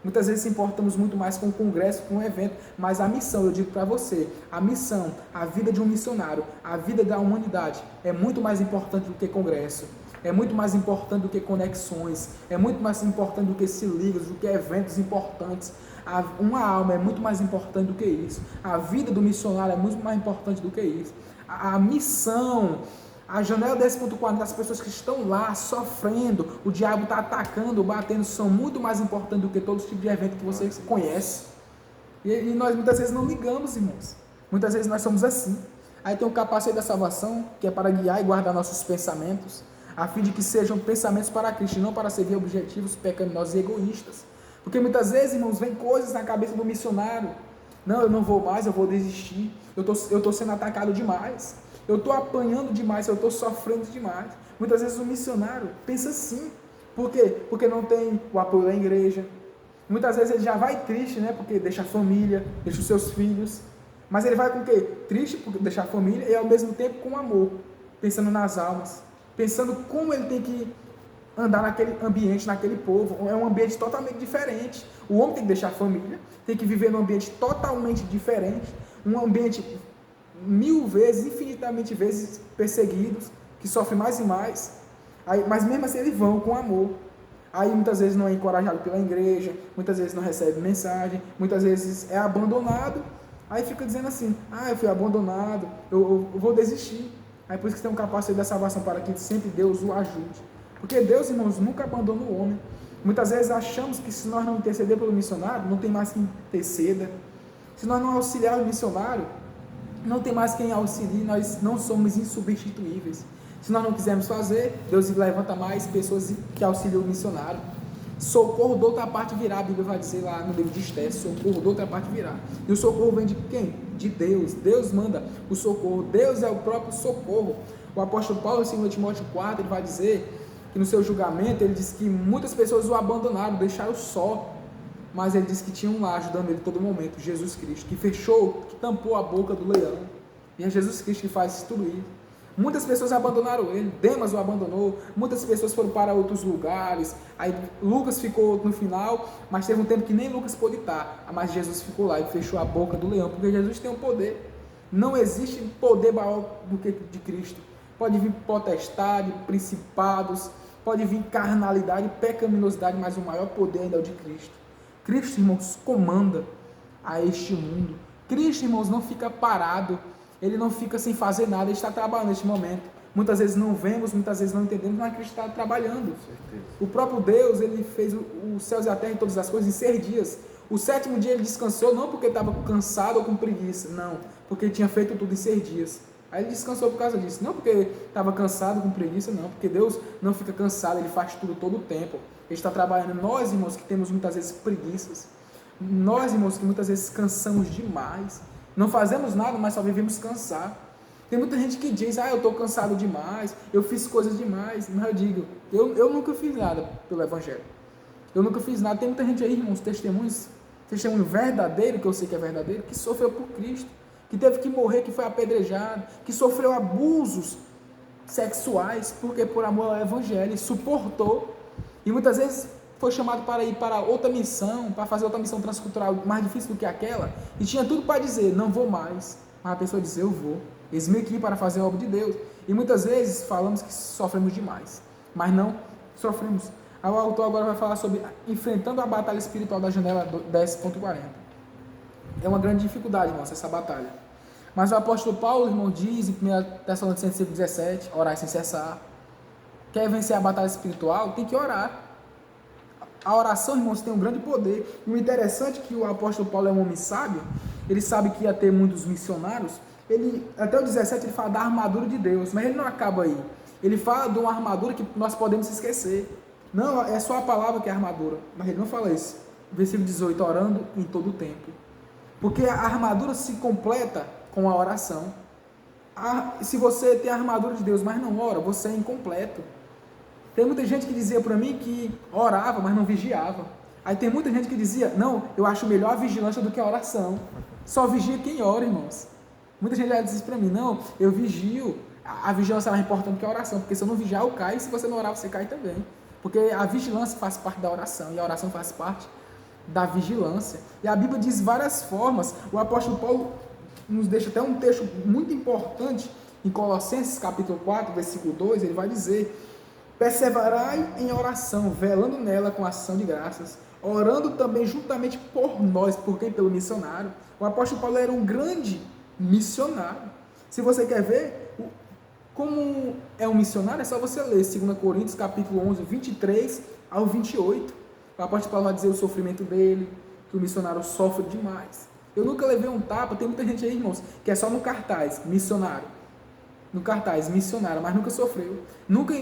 Muitas vezes importamos muito mais com o congresso, com o evento, mas a missão, eu digo para você, a missão, a vida de um missionário, a vida da humanidade é muito mais importante do que congresso, é muito mais importante do que conexões, é muito mais importante do que se ligas, do que eventos importantes. Uma alma é muito mais importante do que isso, a vida do missionário é muito mais importante do que isso. A missão, a janela 10.40 das pessoas que estão lá sofrendo, o diabo está atacando, batendo, são muito mais importantes do que todos os tipos de evento que você conhece. E nós muitas vezes não ligamos, irmãos. Muitas vezes nós somos assim. Aí tem o capacete da salvação, que é para guiar e guardar nossos pensamentos, a fim de que sejam pensamentos para Cristo, e não para servir objetivos pecaminosos e egoístas. Porque muitas vezes, irmãos, vem coisas na cabeça do missionário. Não, eu não vou mais, eu vou desistir. Eu estou sendo atacado demais. Eu estou apanhando demais, eu estou sofrendo demais. Muitas vezes o missionário pensa assim. Por quê? Porque não tem o apoio da igreja. Muitas vezes ele já vai triste, né? Porque deixa a família, deixa os seus filhos. Mas ele vai com o quê? Triste por deixar a família e ao mesmo tempo com amor. Pensando nas almas. Pensando como ele tem que andar naquele ambiente, naquele povo. É um ambiente totalmente diferente. O homem tem que deixar a família, tem que viver num ambiente totalmente diferente. Um ambiente 1000 vezes, infinitamente vezes perseguidos, que sofrem mais e mais, mas mesmo assim eles vão com amor. Aí muitas vezes não é encorajado pela igreja, muitas vezes não recebe mensagem, muitas vezes é abandonado, aí fica dizendo assim, eu fui abandonado, eu vou desistir. Aí por isso que tem um capacete da salvação, para que sempre Deus o ajude, porque Deus, irmãos, nunca abandona o homem. Muitas vezes achamos que se nós não interceder pelo missionário, não tem mais quem interceda. Se nós não auxiliar o missionário, não tem mais quem auxilie, nós não somos insubstituíveis. Se nós não quisermos fazer, Deus levanta mais pessoas que auxiliam o missionário. Socorro da outra parte virá, a Bíblia vai dizer lá no livro de Esté, socorro da outra parte virá. E o socorro vem de quem? De Deus. Deus manda o socorro, Deus é o próprio socorro. O apóstolo Paulo, em 2 Timóteo 4, ele vai dizer que no seu julgamento, ele disse que muitas pessoas o abandonaram, deixaram só. Mas ele disse que tinha um lá ajudando ele todo momento, Jesus Cristo, que fechou, que tampou a boca do leão. E é Jesus Cristo que faz tudo isso. Muitas pessoas abandonaram ele, Demas o abandonou, muitas pessoas foram para outros lugares, aí Lucas ficou no final, mas teve um tempo que nem Lucas pôde estar, mas Jesus ficou lá e fechou a boca do leão, porque Jesus tem um poder. Não existe poder maior do que de Cristo. Pode vir potestade, principados, pode vir carnalidade, pecaminosidade, mas o maior poder ainda é o de Cristo. Cristo, irmãos, comanda a este mundo. Cristo, irmãos, não fica parado, ele não fica sem fazer nada, ele está trabalhando neste momento. Muitas vezes não vemos, muitas vezes não entendemos, mas Cristo está trabalhando. O próprio Deus, ele fez os céus e a terra e todas as coisas em 6 dias. O 7º dia ele descansou, não porque estava cansado ou com preguiça, não, porque ele tinha feito tudo em 6 dias. Aí ele descansou por causa disso, não porque estava cansado, com preguiça, não, porque Deus não fica cansado, ele faz tudo todo o tempo. Ele está trabalhando. Nós, irmãos, que temos muitas vezes preguiças, nós, irmãos, que muitas vezes cansamos demais, não fazemos nada, mas só vivemos cansar. Tem muita gente que diz, eu estou cansado demais, eu fiz coisas demais, mas eu digo, eu nunca fiz nada pelo Evangelho, eu nunca fiz nada. Tem muita gente aí, irmãos, testemunho verdadeiro, que eu sei que é verdadeiro, que sofreu por Cristo, que teve que morrer, que foi apedrejado, que sofreu abusos sexuais, porque por amor ao evangelho, suportou, e muitas vezes foi chamado para ir para outra missão, para fazer outra missão transcultural mais difícil do que aquela, e tinha tudo para dizer, não vou mais, mas a pessoa diz, eu vou, eis-me aqui para fazer a obra de Deus, e muitas vezes falamos que sofremos demais, mas não sofremos. O autor agora vai falar sobre enfrentando a batalha espiritual da janela 10.40. É uma grande dificuldade, irmãos, essa batalha. Mas o apóstolo Paulo, irmão, diz em 1 Tessalonicenses 5:17, orar sem cessar. Quer vencer a batalha espiritual? Tem que orar. A oração, irmãos, tem um grande poder. E o interessante é que o apóstolo Paulo é um homem sábio, ele sabe que ia ter muitos missionários, até o 17 ele fala da armadura de Deus, mas ele não acaba aí. Ele fala de uma armadura que nós podemos esquecer. Não, é só a palavra que é armadura, mas ele não fala isso. Versículo 18, orando em todo o tempo. Porque a armadura se completa com a oração. Se você tem a armadura de Deus, mas não ora, você é incompleto. Tem muita gente que dizia para mim que orava, mas não vigiava. Aí tem muita gente que dizia, não, eu acho melhor a vigilância do que a oração. Só vigia quem ora, irmãos. Muita gente já disse para mim, não, eu vigio, a vigilância é mais importante que a oração, porque se eu não vigiar, eu caio, e se você não orar, você cai também. Porque a vigilância faz parte da oração, e a oração faz parte da vigilância. E a Bíblia diz várias formas. O apóstolo Paulo nos deixa até um texto muito importante, em Colossenses capítulo 4, versículo 2, ele vai dizer, perseverai em oração, velando nela com ação de graças, orando também juntamente por nós, por quem? Pelo missionário. O apóstolo Paulo era um grande missionário. Se você quer ver como é um missionário, é só você ler 2 Coríntios capítulo 11, 23 ao 28. O apóstolo Paulo vai dizer o sofrimento dele, que o missionário sofre demais. Eu nunca levei um tapa, tem muita gente aí, irmãos, que é só no cartaz, missionário. No cartaz, missionário, mas nunca sofreu. Nunca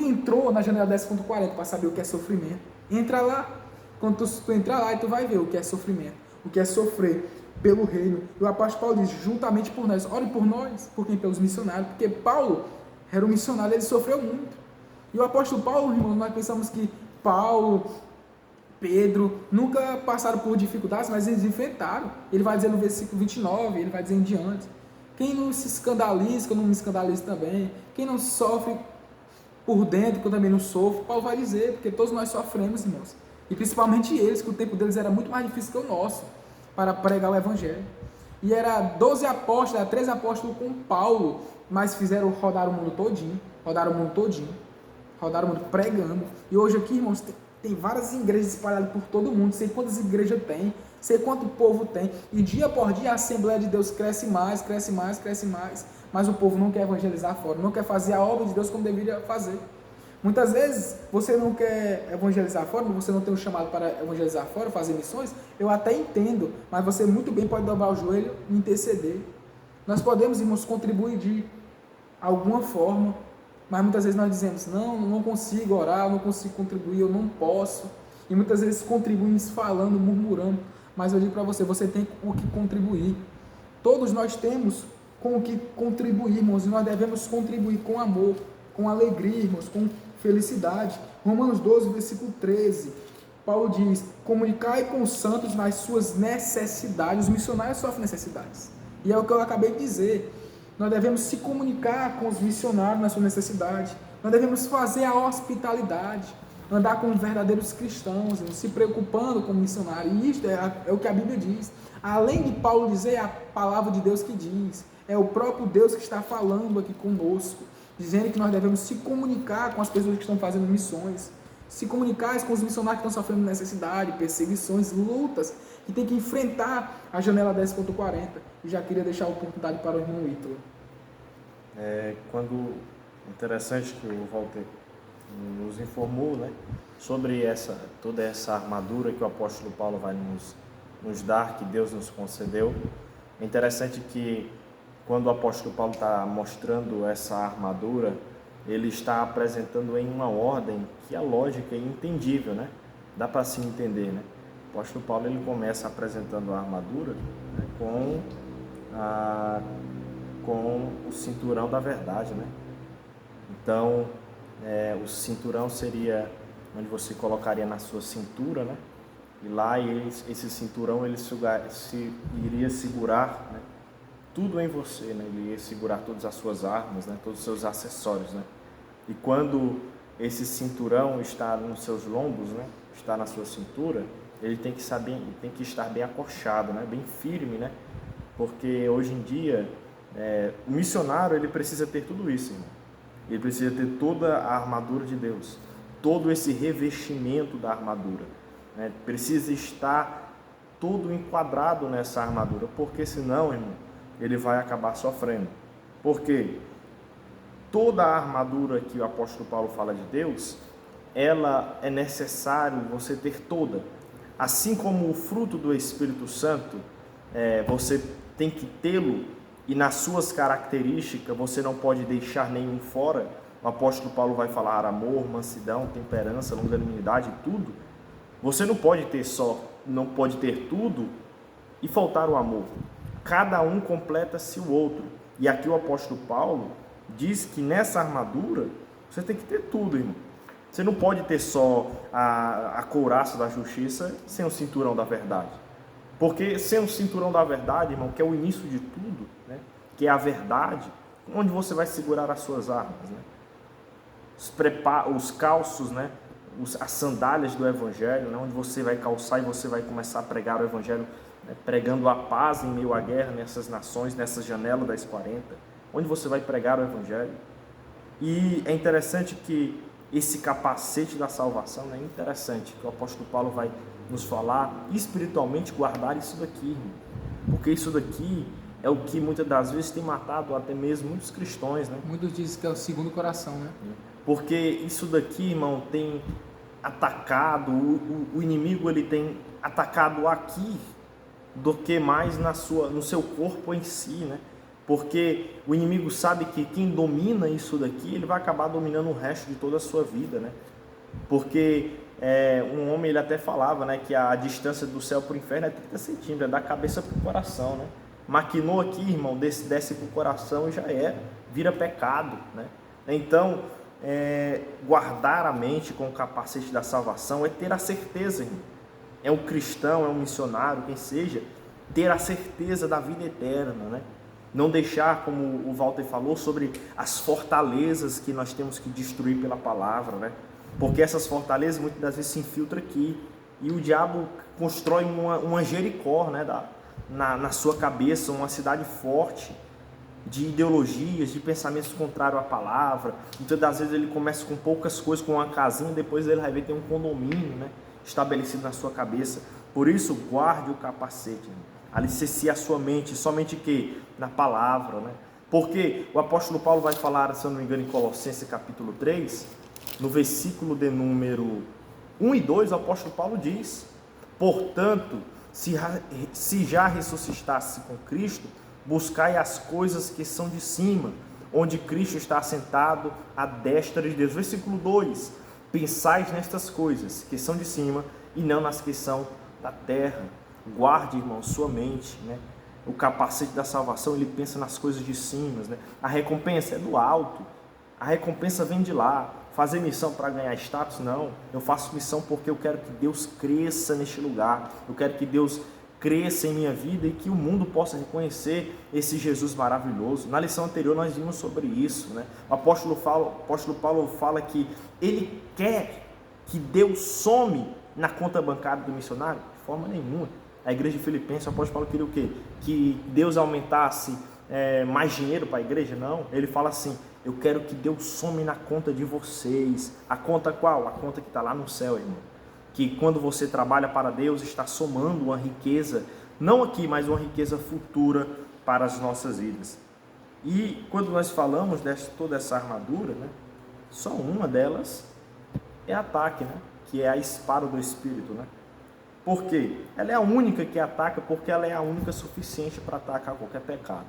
entrou na janela 10.40 para saber o que é sofrimento. Entra lá, quando tu entrar lá, e tu vai ver o que é sofrimento, o que é sofrer pelo reino. E o apóstolo Paulo diz, juntamente por nós, ore por nós, por quem? Pelos missionários, porque Paulo era um missionário, ele sofreu muito. E o apóstolo Paulo, irmão, nós pensamos que Paulo, Pedro, nunca passaram por dificuldades, mas eles enfrentaram. Ele vai dizer no versículo 29, ele vai dizer em diante, quem não se escandaliza, que eu não me escandalizo também, quem não sofre por dentro, que eu também não sofro, Paulo vai dizer, porque todos nós sofremos, irmãos. E principalmente eles, que o tempo deles era muito mais difícil que o nosso, para pregar o evangelho. E era 12 apóstolos, era 13 apóstolos com Paulo, mas rodaram o mundo todinho, rodaram o mundo pregando. E hoje aqui, irmãos, tem várias igrejas espalhadas por todo mundo, sei quantas igrejas tem, sei quanto povo tem, e dia por dia a Assembleia de Deus cresce mais, mas o povo não quer evangelizar fora, não quer fazer a obra de Deus como deveria fazer. Muitas vezes você não quer evangelizar fora, você não tem um chamado para evangelizar fora, fazer missões, eu até entendo, mas você muito bem pode dobrar o joelho e interceder. Nós podemos, irmãos, contribuir de alguma forma, mas muitas vezes nós dizemos, não consigo orar, não consigo contribuir, eu não posso. E muitas vezes contribuímos falando, murmurando, mas eu digo para você, você tem o que contribuir. Todos nós temos com o que contribuir, irmãos, e nós devemos contribuir com amor, com alegria, irmãos, com felicidade. Romanos 12, versículo 13, Paulo diz, comunicai com os santos nas suas necessidades. Os missionários sofrem necessidades, e é o que eu acabei de dizer, nós devemos se comunicar com os missionários na sua necessidade, nós devemos fazer a hospitalidade, andar com verdadeiros cristãos, se preocupando com o missionário, e isto é o que a Bíblia diz, além de Paulo dizer, é a palavra de Deus que diz, é o próprio Deus que está falando aqui conosco, dizendo que nós devemos se comunicar com as pessoas que estão fazendo missões, se comunicar com os missionários que estão sofrendo necessidade, perseguições, lutas, que tem que enfrentar a janela 10.40. E já queria deixar a oportunidade para o irmão Ítalo. Interessante que o Walter nos informou, né, sobre toda essa armadura que o apóstolo Paulo vai nos dar, que Deus nos concedeu. É interessante que quando o apóstolo Paulo está mostrando essa armadura, ele está apresentando em uma ordem que é lógica e entendível, né? Dá para se entender, né? O apóstolo Paulo ele começa apresentando a armadura, né, com o cinturão da verdade, né? Então, o cinturão seria onde você colocaria na sua cintura, né? E lá esse cinturão ele iria segurar, né, tudo em você, né? Ele ia segurar todas as suas armas, né? Todos os seus acessórios, né? E quando esse cinturão está nos seus lombos, né? Está na sua cintura, ele tem que estar bem acorchado, né? Bem firme, né? Porque hoje em dia o missionário ele precisa ter tudo isso, irmão. Ele precisa ter toda a armadura de Deus, todo esse revestimento da armadura, né? Precisa estar todo enquadrado nessa armadura, porque senão, irmão, ele vai acabar sofrendo. Porque toda a armadura que o apóstolo Paulo fala de Deus, ela é necessário você ter toda. Assim como o fruto do Espírito Santo, você tem que tê-lo, e nas suas características você não pode deixar nenhum fora. O apóstolo Paulo vai falar amor, mansidão, temperança, longanimidade, tudo. Você não pode ter tudo e faltar o amor. Cada um completa-se o outro. E aqui o apóstolo Paulo diz que nessa armadura você tem que ter tudo, irmão. Você não pode ter só a couraça da justiça sem o cinturão da verdade. Porque sem o cinturão da verdade, irmão, que é o início de tudo, né? Que é a verdade, onde você vai segurar as suas armas, né? Os calços, né? As sandálias do Evangelho, né? Onde você vai calçar e você vai começar a pregar o Evangelho, né? Pregando a paz em meio à guerra nessas nações, nessa janela das 40, onde você vai pregar o Evangelho. E é interessante que esse capacete da salvação, é interessante que o apóstolo Paulo vai nos falar espiritualmente guardar isso daqui, irmão. Porque isso daqui é o que muitas das vezes tem matado até mesmo muitos cristãos, né? Muitos dizem que é o segundo coração, né? Porque isso daqui, irmão, tem atacado, o inimigo ele tem atacado aqui do que mais no seu corpo em si, né? Porque o inimigo sabe que quem domina isso daqui, ele vai acabar dominando o resto de toda a sua vida, né? Porque um homem, ele até falava, né, que a distância do céu para o inferno é 30 centímetros, é da cabeça para o coração, né? Maquinou aqui, irmão, desce para o coração e já vira pecado, né? Então, guardar a mente com o capacete da salvação é ter a certeza, irmão. É um cristão, é um missionário, quem seja, ter a certeza da vida eterna, né? Não deixar, como o Walter falou, sobre as fortalezas que nós temos que destruir pela palavra, né? Porque essas fortalezas muitas das vezes se infiltram aqui e o diabo constrói uma Jericó, né? Na sua cabeça, uma cidade forte de ideologias, de pensamentos contrários à palavra. Muitas das vezes ele começa com poucas coisas, com uma casinha, depois ele vai ver que tem um condomínio, né, estabelecido na sua cabeça. Por isso, guarde o capacete, né? Alicercie a sua mente, somente que? Na palavra, né? Porque o apóstolo Paulo vai falar, se eu não me engano, em Colossenses capítulo 3, no versículo de número 1 e 2, o apóstolo Paulo diz: portanto, se já ressuscitasse com Cristo, buscai as coisas que são de cima, onde Cristo está assentado à destra de Deus. Versículo 2, pensais nestas coisas que são de cima e não nas que são da terra. Guarde, irmão, sua mente, né? O capacete da salvação, ele pensa nas coisas de cima, né? A recompensa é do alto, a recompensa vem de lá. Fazer missão para ganhar status? Não, eu faço missão porque eu quero que Deus cresça neste lugar, eu quero que Deus cresça em minha vida e que o mundo possa reconhecer esse Jesus maravilhoso. Na lição anterior nós vimos sobre isso, né? O apóstolo Paulo fala que ele quer que Deus some na conta bancária do missionário? De forma nenhuma. A igreja de Filipenses, o apóstolo Paulo queria o quê? Que Deus aumentasse mais dinheiro para a igreja? Não, ele fala assim: eu quero que Deus some na conta de vocês. A conta qual? A conta que está lá no céu, irmão. Que quando você trabalha para Deus, está somando uma riqueza, não aqui, mas uma riqueza futura para as nossas vidas. E quando nós falamos de toda essa armadura, né, só uma delas é ataque, né, que é a espada do Espírito, né? Por quê? Ela é a única que ataca, porque ela é a única suficiente para atacar qualquer pecado.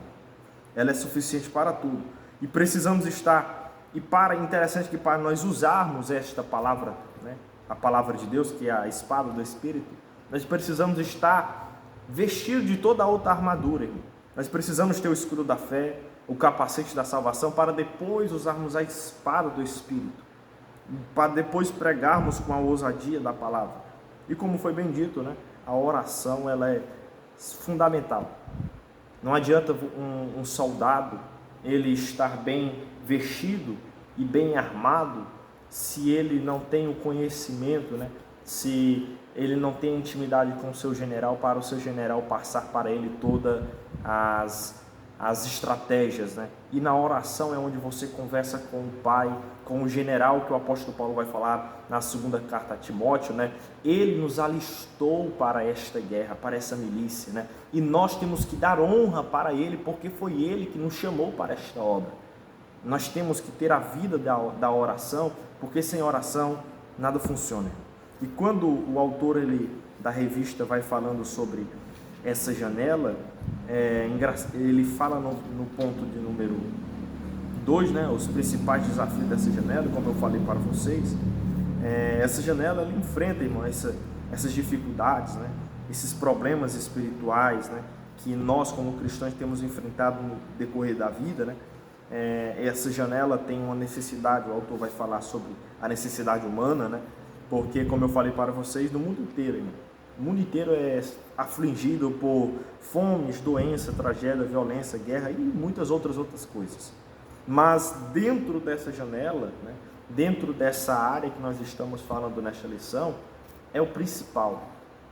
Ela é suficiente para tudo. E precisamos estar, interessante que para nós usarmos esta palavra, né, a palavra de Deus, que é a espada do Espírito, nós precisamos estar vestidos de toda a outra armadura, irmão. Nós precisamos ter o escudo da fé, o capacete da salvação, para depois usarmos a espada do Espírito, para depois pregarmos com a ousadia da palavra. E como foi bem dito, né, a oração ela é fundamental. Não adianta um soldado ele estar bem vestido e bem armado se ele não tem o conhecimento, né? Se ele não tem intimidade com o seu general, para o seu general passar para ele todas as estratégias, né? E na oração é onde você conversa com o Pai, com o general, que o apóstolo Paulo vai falar na segunda carta a Timóteo, né? Ele nos alistou para esta guerra, para essa milícia, né? E nós temos que dar honra para ele, porque foi ele que nos chamou para esta obra. Nós temos que ter a vida da oração, porque sem oração nada funciona. E quando o autor da revista vai falando sobre essa janela, ele fala no ponto de número 2, né, os principais desafios dessa janela, como eu falei para vocês. Essa janela ela enfrenta, irmão, essas dificuldades, né, esses problemas espirituais, né, que nós como cristãos temos enfrentado no decorrer da vida, né. Essa janela tem uma necessidade, o autor vai falar sobre a necessidade humana, né, porque, como eu falei para vocês, no mundo inteiro, irmão, o mundo inteiro é afligido por fomes, doença, tragédia, violência, guerra e muitas outras coisas. Mas dentro dessa janela, né, dentro dessa área que nós estamos falando nesta lição, é o principal.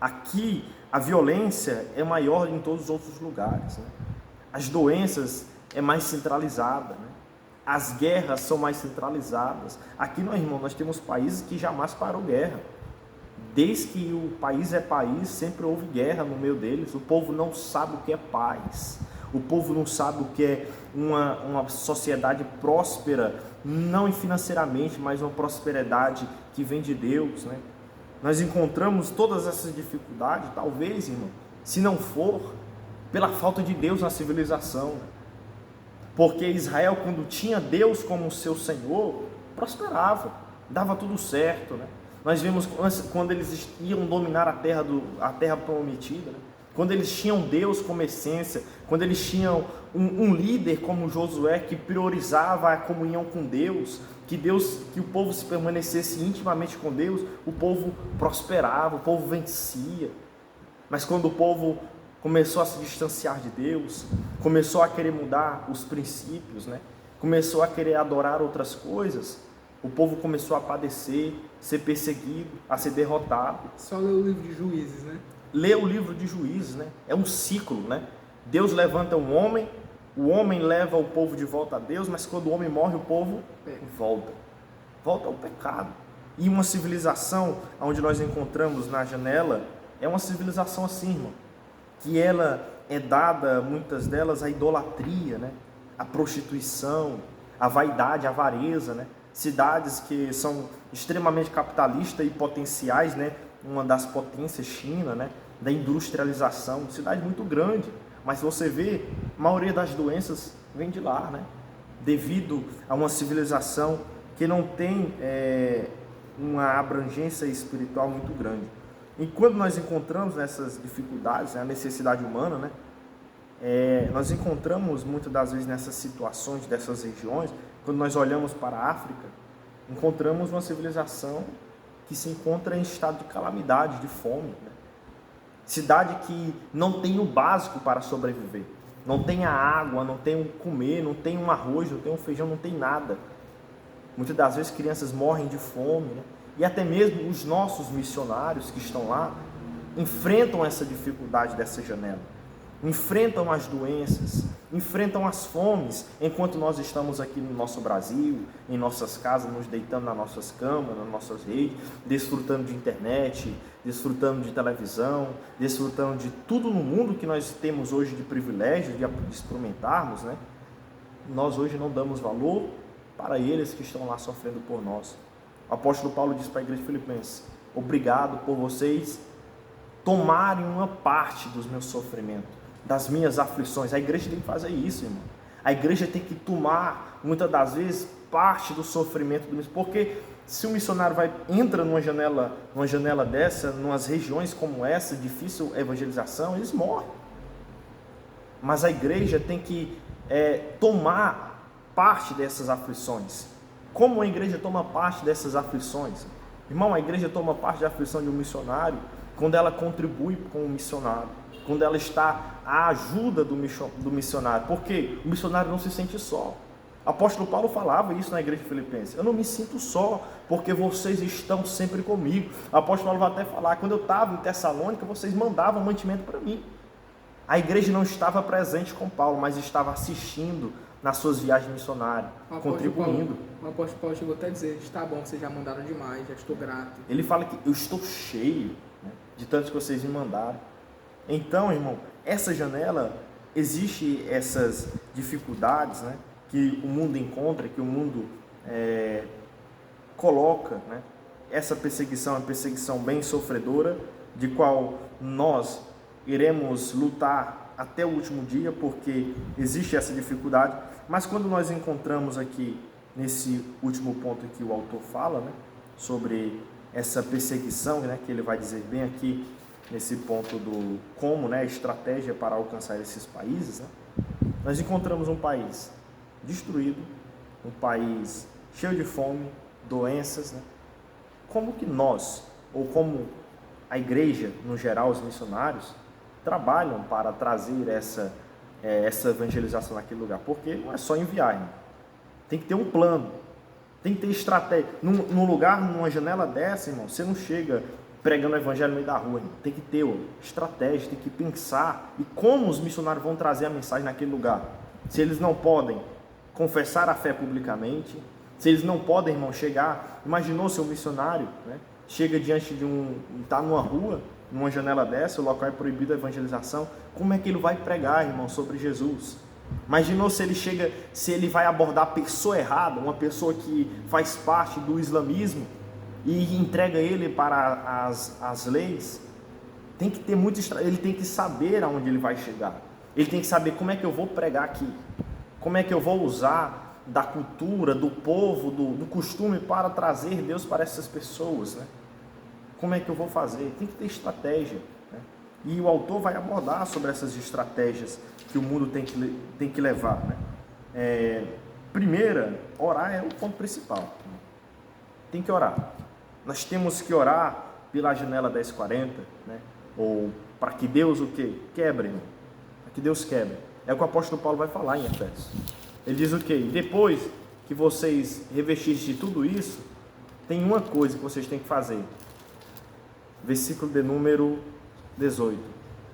Aqui a violência é maior em todos os outros lugares, né? As doenças é mais centralizada, né? As guerras são mais centralizadas. Aqui, irmão, nós temos países que jamais parou guerra. Desde que o país é país, sempre houve guerra no meio deles. O povo não sabe o que é paz. O povo não sabe o que é uma sociedade próspera, não financeiramente, mas uma prosperidade que vem de Deus, né? Nós encontramos todas essas dificuldades, talvez, irmão, se não for pela falta de Deus na civilização. Porque Israel, quando tinha Deus como seu Senhor, prosperava, dava tudo certo, né? Nós vimos quando eles iam dominar a terra prometida, né? Quando eles tinham Deus como essência, quando eles tinham um líder como Josué que priorizava a comunhão com Deus, que o povo se permanecesse intimamente com Deus, o povo prosperava, o povo vencia. Mas quando o povo começou a se distanciar de Deus, começou a querer mudar os princípios, né? Começou a querer adorar outras coisas, o povo começou a padecer, ser perseguido, a ser derrotado. Só ler o livro de Juízes, né? Ler o livro de Juízes, né? É um ciclo, né? Deus levanta um homem, o homem leva o povo de volta a Deus, mas quando o homem morre, o povo volta ao pecado. E uma civilização, onde nós encontramos na janela, é uma civilização assim, irmão, que ela é dada, muitas delas, à idolatria, né? A prostituição, a vaidade, a avareza, né? Cidades que são extremamente capitalistas e potenciais, né? Uma das potências, China, né? Da industrialização, cidade muito grande, mas você vê, a maioria das doenças vem de lá, né? Devido a uma civilização que não tem uma abrangência espiritual muito grande. E quando nós encontramos nessas dificuldades, a necessidade humana, né? Nós encontramos muitas das vezes nessas situações, dessas regiões, quando nós olhamos para a África, encontramos uma civilização que se encontra em estado de calamidade, de fome, né? Cidade que não tem o básico para sobreviver, não tem a água, não tem o comer, não tem um arroz, não tem um feijão, não tem nada. Muitas das vezes crianças morrem de fome, né? E até mesmo os nossos missionários que estão lá enfrentam essa dificuldade dessa janela, enfrentam as doenças, enfrentam as fomes, enquanto nós estamos aqui no nosso Brasil, em nossas casas, nos deitando nas nossas camas, nas nossas redes, desfrutando de internet, desfrutando de televisão, desfrutando de tudo no mundo que nós temos hoje de privilégio de experimentarmos, né? Nós hoje não damos valor para eles que estão lá sofrendo por nós. O apóstolo Paulo diz para a igreja de Filipenses: obrigado por vocês tomarem uma parte dos meus sofrimentos, das minhas aflições. A igreja tem que fazer isso, irmão. A igreja tem que tomar, muitas das vezes, parte do sofrimento do missionário. Porque se o missionário entra numa janela dessa, numas regiões como essa, difícil evangelização, eles morrem. Mas a igreja tem que tomar parte dessas aflições. Como a igreja toma parte dessas aflições? Irmão, a igreja toma parte da aflição de um missionário quando ela contribui com o missionário. quando ela está à ajuda do missionário, porque o missionário não se sente só. O apóstolo Paulo falava isso na igreja de Filipenses: eu não me sinto só, porque vocês estão sempre comigo. O apóstolo Paulo vai até falar: quando eu estava em Tessalônica, vocês mandavam mantimento para mim. A igreja não estava presente com Paulo, mas estava assistindo nas suas viagens missionárias, contribuindo. O apóstolo Paulo chegou até a dizer: está bom, vocês já mandaram demais, já estou grato. Ele fala que eu estou cheio, né, de tantos que vocês me mandaram. Então, irmão, essa janela, existe essas dificuldades, né, que o mundo encontra, que o mundo coloca, né? Essa perseguição é uma perseguição bem sofredora, de qual nós iremos lutar até o último dia, porque existe essa dificuldade. Mas quando nós encontramos aqui, nesse último ponto que o autor fala, né, sobre essa perseguição, né, que ele vai dizer bem aqui, nesse ponto do como, né, estratégia para alcançar esses países, né, nós encontramos um país destruído, um país cheio de fome, doenças, né? Como que nós, ou como a igreja no geral, os missionários, trabalham para trazer essa evangelização naquele lugar? Porque não é só enviar, irmão. Tem que ter um plano, tem que ter estratégia. Num lugar, numa janela dessa, irmão, você não chega pregando o evangelho no meio da rua, irmão. Tem que ter estratégia, tem que pensar e como os missionários vão trazer a mensagem naquele lugar. Se eles não podem confessar a fé publicamente, se eles não podem, irmão, chegar, imaginou se um missionário, né, chega diante de está numa rua, numa janela dessa, o local é proibido a evangelização, como é que ele vai pregar, irmão, sobre Jesus? Imaginou se ele chega, se ele vai abordar a pessoa errada, uma pessoa que faz parte do islamismo, e entrega ele para as leis? Tem que ter muito, ele tem que saber aonde ele vai chegar, ele tem que saber como é que eu vou pregar aqui, como é que eu vou usar da cultura, do povo, do costume para trazer Deus para essas pessoas, né? Como é que eu vou fazer? Tem que ter estratégia, né? E o autor vai abordar sobre essas estratégias que o mundo tem que levar, né? Primeira, orar é o ponto principal. Tem que orar. Nós temos que orar pela janela 1040, né? Ou para que Deus o quê? Quebre, irmão. Para que Deus quebre. É o que o apóstolo Paulo vai falar em Efésios. Ele diz o quê? Depois que vocês revestirem de tudo isso, tem uma coisa que vocês têm que fazer. Versículo de número 18.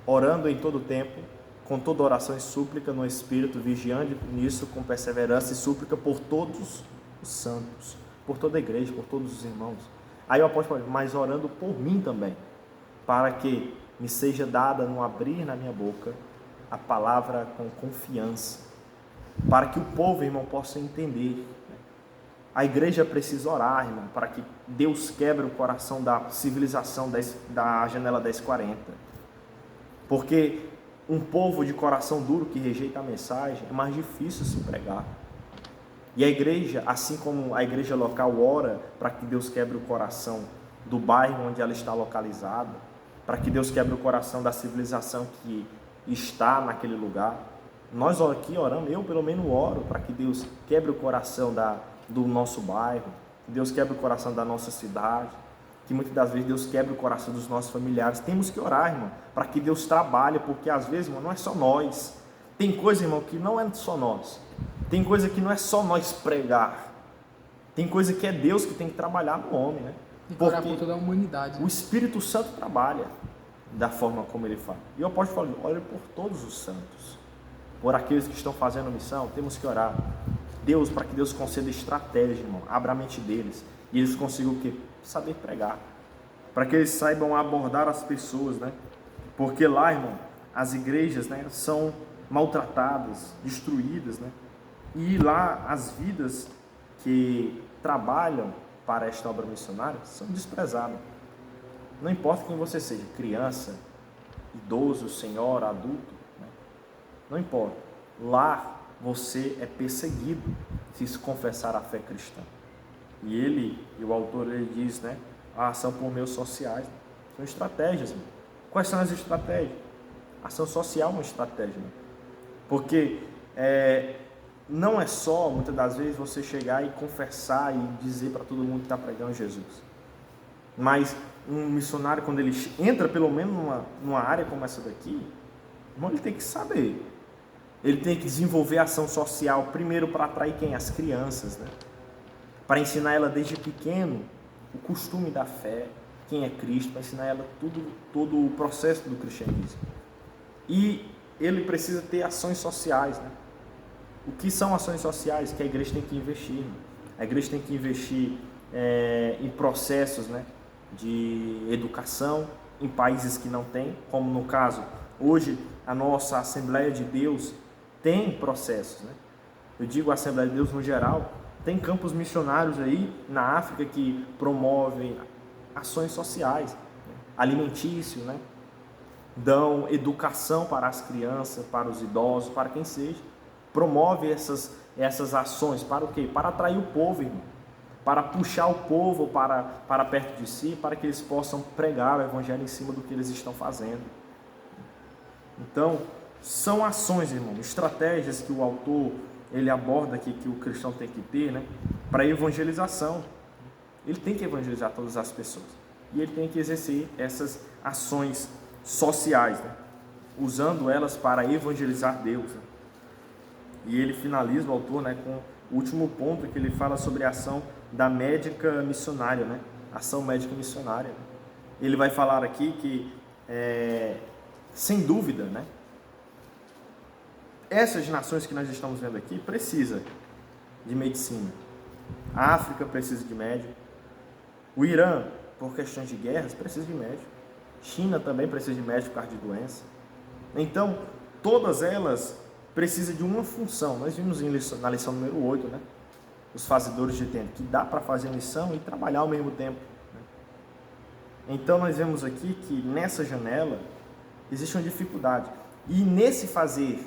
Orando em todo tempo, com toda oração e súplica no Espírito, vigiando nisso com perseverança e súplica por todos os santos, por toda a igreja, por todos os irmãos. Aí o apóstolo fala: mas orando por mim também, para que me seja dada no abrir na minha boca a palavra com confiança, para que o povo, irmão, possa entender. A igreja precisa orar, irmão, para que Deus quebre o coração da civilização da janela 1040. Porque um povo de coração duro que rejeita a mensagem é mais difícil se pregar. E a igreja, assim como a igreja local ora para que Deus quebre o coração do bairro onde ela está localizada, para que Deus quebre o coração da civilização que está naquele lugar, nós aqui oramos, eu pelo menos oro para que Deus quebre o coração do nosso bairro, que Deus quebre o coração da nossa cidade, que muitas das vezes Deus quebre o coração dos nossos familiares. Temos que orar, irmão, para que Deus trabalhe, porque às vezes, irmão, não é só nós. Tem coisa, irmão, que não é só nós. Tem coisa que não é só nós pregar. Tem coisa que é Deus que tem que trabalhar no homem, né? E orar por toda a humanidade. O Espírito Santo trabalha da forma como ele fala. E o apóstolo fala: ore por todos os santos, por aqueles que estão fazendo missão. Temos que orar Deus, para que Deus conceda estratégia, irmão, abra a mente deles, e eles consigam o quê? Saber pregar, para que eles saibam abordar as pessoas, né? Porque lá, irmão, as igrejas, né, são maltratadas, destruídas, né? E lá as vidas que trabalham para esta obra missionária são desprezadas. Não importa quem você seja, criança, idoso, senhor, adulto, né? Não importa. Lá você é perseguido se confessar a fé cristã. E o autor, ele diz, né? A ação por meios sociais. São estratégias, irmão. Quais são as estratégias? A ação social é uma estratégia, irmão. Porque não é só, muitas das vezes, você chegar e confessar e dizer para todo mundo que está pregando Jesus. Mas um missionário, quando ele entra pelo menos numa área como essa daqui, Irmão, ele tem que saber. Ele tem que desenvolver ação social, primeiro para atrair quem? As crianças, né? Para ensinar ela desde pequeno o costume da fé, quem é Cristo, para ensinar ela todo o processo do cristianismo. E ele precisa ter ações sociais, né? O que são ações sociais? Que a igreja tem que investir, né? A igreja tem que investir em processos, né, de educação em países que não tem, como no caso, hoje a nossa Assembleia de Deus tem processos, né? Eu digo Assembleia de Deus no geral, tem campos missionários aí na África que promovem ações sociais, né? Alimentício, né? Dão educação para as crianças, para os idosos, para quem seja. Promove essas ações para o quê? Para atrair o povo, irmão. Para puxar o povo para perto de si, para que eles possam pregar o evangelho em cima do que eles estão fazendo. Então, são ações, irmão, estratégias que o autor ele aborda aqui, que o cristão tem que ter, né, para evangelização. Ele tem que evangelizar todas as pessoas. E ele tem que exercer essas ações sociais, né, usando elas para evangelizar Deus, né. E ele finaliza, o autor, né, com o último ponto, que ele fala sobre a ação da médica missionária, né? Ação médica missionária. Ele vai falar aqui que, sem dúvida, né, essas nações que nós estamos vendo aqui precisam de medicina. A África precisa de médico. O Irã, por questões de guerras, precisa de médico. China também precisa de médico por causa de doença. Então, todas elas precisam de uma função. Nós vimos na lição número 8, né? Os fazedores de tempo, que dá para fazer missão e trabalhar ao mesmo tempo, né? Então, nós vemos aqui que nessa janela existe uma dificuldade. E nesse fazer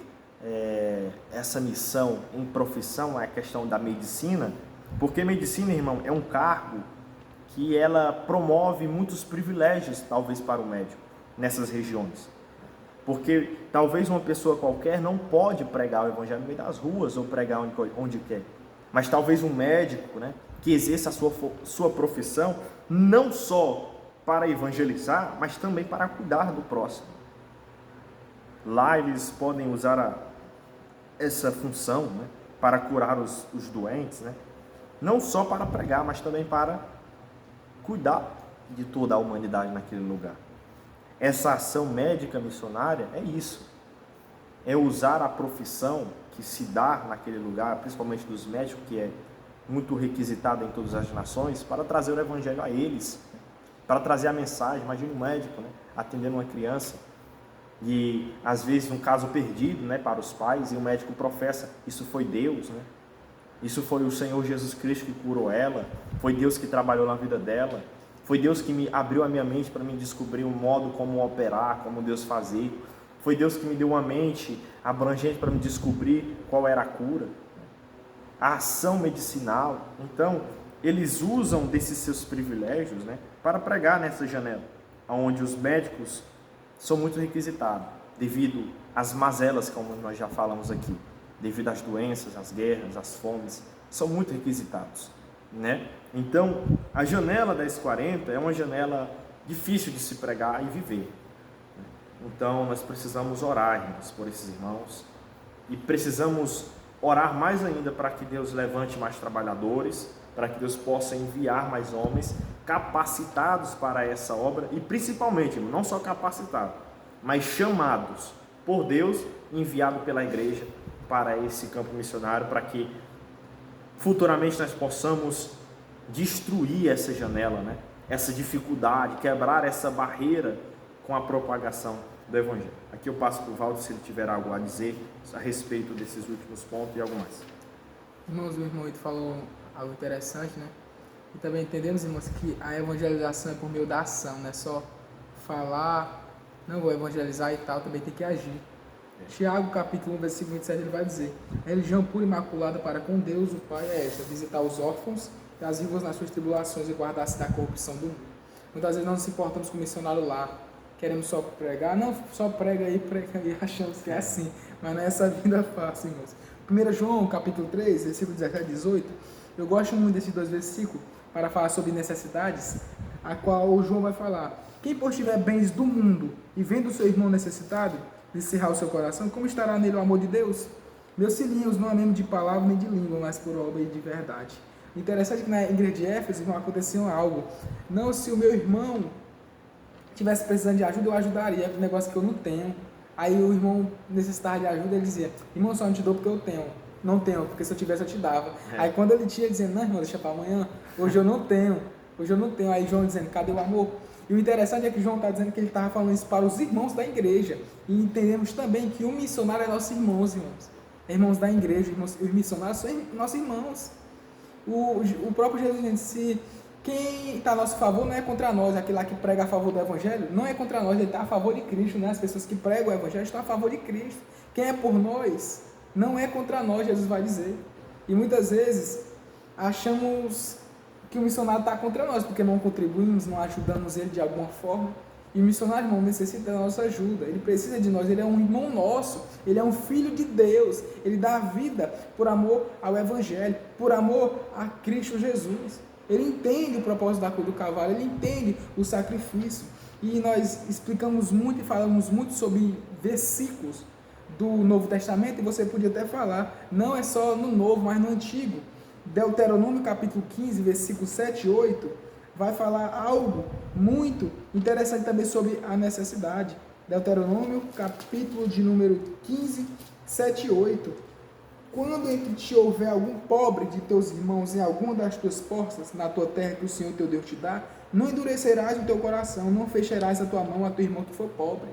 essa missão em profissão, a questão da medicina, porque medicina, irmão, é um cargo que ela promove muitos privilégios, talvez, para o médico, nessas regiões. Porque talvez uma pessoa qualquer não pode pregar o evangelho no meio das ruas ou pregar onde quer. Mas talvez um médico, né, que exerça a sua profissão não só para evangelizar, mas também para cuidar do próximo. Lá eles podem usar essa função, né, para curar os doentes, né, não só para pregar, mas também para cuidar de toda a humanidade naquele lugar. Essa ação médica missionária é isso, é usar a profissão que se dá naquele lugar, principalmente dos médicos, que é muito requisitada em todas as nações, para trazer o evangelho a eles, para trazer a mensagem. Imagina um médico, né, atendendo uma criança, e às vezes um caso perdido, né, para os pais, e o médico professa, isso foi Deus, né? Isso foi o Senhor Jesus Cristo que curou ela, foi Deus que trabalhou na vida dela, foi Deus que me abriu a minha mente para me descobrir um modo como operar, como Deus fazer, foi Deus que me deu uma mente abrangente para me descobrir qual era a cura, a ação medicinal. Então, eles usam desses seus privilégios, né, para pregar nessa janela, onde os médicos são muito requisitados, devido às mazelas, como nós já falamos aqui, devido às doenças, às guerras, às fomes, são muito requisitados, né? Então, a janela 1040 é uma janela difícil de se pregar e viver. Então, nós precisamos orar, irmãos, por esses irmãos, e precisamos orar mais ainda para que Deus levante mais trabalhadores, para que Deus possa enviar mais homens capacitados para essa obra, e principalmente, não só capacitados, mas chamados por Deus, enviados pela igreja para esse campo missionário, para que futuramente nós possamos destruir essa janela, né? Essa dificuldade, quebrar essa barreira com a propagação do Evangelho. Aqui eu passo para o Valdo, se ele tiver algo a dizer a respeito desses últimos pontos e algo mais. Irmãos, o irmão Ito falou algo interessante, né? E também entendemos, irmãos, que a evangelização é por meio da ação, não é só falar, não vou evangelizar e tal, também tem que agir. Tiago, capítulo 1, versículo 27, ele vai dizer: a religião pura e imaculada para com Deus, o Pai, é esta: visitar os órfãos e as viúvas nas suas tribulações e guardar-se da corrupção do mundo. Muitas vezes não nos importamos com o missionário lá, queremos só pregar, não, só prega aí, achamos que é assim, mas não é essa vida fácil, irmãos. 1 João, capítulo 3, versículo 17 e 18, eu gosto muito desses dois versículos para falar sobre necessidades, a qual o João vai falar: quem pois tiver bens do mundo e vendo o seu irmão necessitado, encerrar o seu coração, como estará nele o amor de Deus? Meus filhinhos, não é mesmo de palavra nem de língua, mas por obra e de verdade. Interessante que na igreja de Éfeso não aconteceu algo. Não, se o meu irmão tivesse precisando de ajuda, eu ajudaria, é um negócio que eu não tenho. Aí o irmão necessitava de ajuda, ele dizia, irmão, só não te dou porque eu tenho. Não tenho, porque se eu tivesse eu te dava. Aí quando ele tinha, ele dizia, não, irmão, deixa para amanhã, hoje eu não tenho. Aí João dizendo, cadê o amor? E o interessante é que João está dizendo que ele estava falando isso para os irmãos da igreja. E entendemos também que o missionário é nosso irmão, irmãos. Irmãos da igreja, os missionários são nossos irmãos. O próprio Jesus disse, quem está a nosso favor não é contra nós, aquele lá que prega a favor do Evangelho, não é contra nós, ele está a favor de Cristo, né? As pessoas que pregam o Evangelho estão a favor de Cristo. Quem é por nós, não é contra nós, Jesus vai dizer. E muitas vezes achamos que o missionário está contra nós, porque não contribuímos, não ajudamos ele de alguma forma. E o missionário, irmão, necessita da nossa ajuda, ele precisa de nós, ele é um irmão nosso, ele é um filho de Deus, ele dá a vida por amor ao Evangelho, por amor a Cristo Jesus. Ele entende o propósito da cruz do Calvário, ele entende o sacrifício. E nós explicamos muito e falamos muito sobre versículos do Novo Testamento, e você podia até falar, não é só no Novo, mas no Antigo. Deuteronômio capítulo 15, versículos 7 e 8, vai falar algo muito interessante também sobre a necessidade. Deuteronômio capítulo de número 15, 7 e 8. Quando entre ti houver algum pobre de teus irmãos em alguma das tuas portas na tua terra que o Senhor teu Deus te dá, não endurecerás o teu coração, não fecharás a tua mão a teu irmão que for pobre.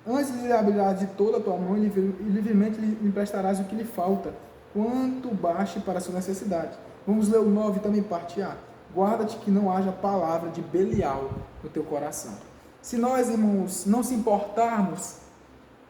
Antes lhe abrirás de toda a tua mão e livremente lhe emprestarás o que lhe falta, quanto baste para a sua necessidade. Vamos ler o 9 também, parte A. Guarda-te que não haja palavra de Belial no teu coração. Se nós, irmãos, não se importarmos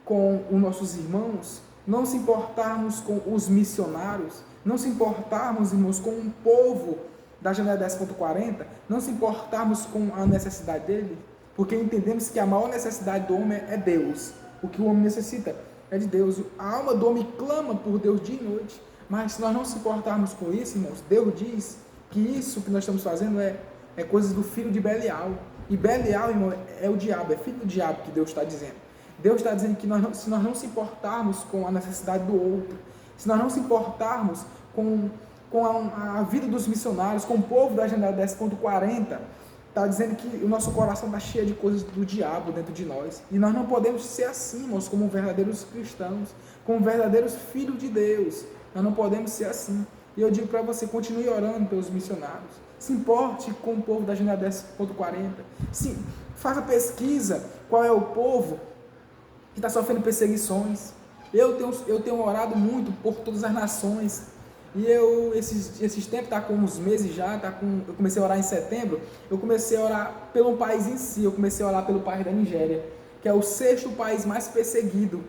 com os nossos irmãos, não se importarmos com os missionários, não se importarmos, irmãos, com o povo da janela 10.40, não se importarmos com a necessidade dele, porque entendemos que a maior necessidade do homem é Deus. O que o homem necessita é de Deus. A alma do homem clama por Deus dia e noite. Mas se nós não se importarmos com isso, irmãos, Deus diz que isso que nós estamos fazendo é coisas do filho de Belial. E Belial, irmão, é o diabo, é filho do diabo que Deus está dizendo. Deus está dizendo que se nós não se importarmos com a necessidade do outro, se nós não se importarmos com a vida dos missionários, com o povo da janela 10.40, está dizendo que o nosso coração está cheio de coisas do diabo dentro de nós. E nós não podemos ser assim, irmãos, como verdadeiros cristãos, como verdadeiros filhos de Deus. Nós não podemos ser assim. E eu digo para você, continue orando pelos missionários. Se importe com o povo da janela 10.40. Faça pesquisa qual é o povo que está sofrendo perseguições. Eu tenho orado muito por todas as nações. E esses tempos, está com uns meses já, eu comecei a orar em setembro, eu comecei a orar pelo país em si, eu comecei a orar pelo país da Nigéria, que é o 6º país mais perseguido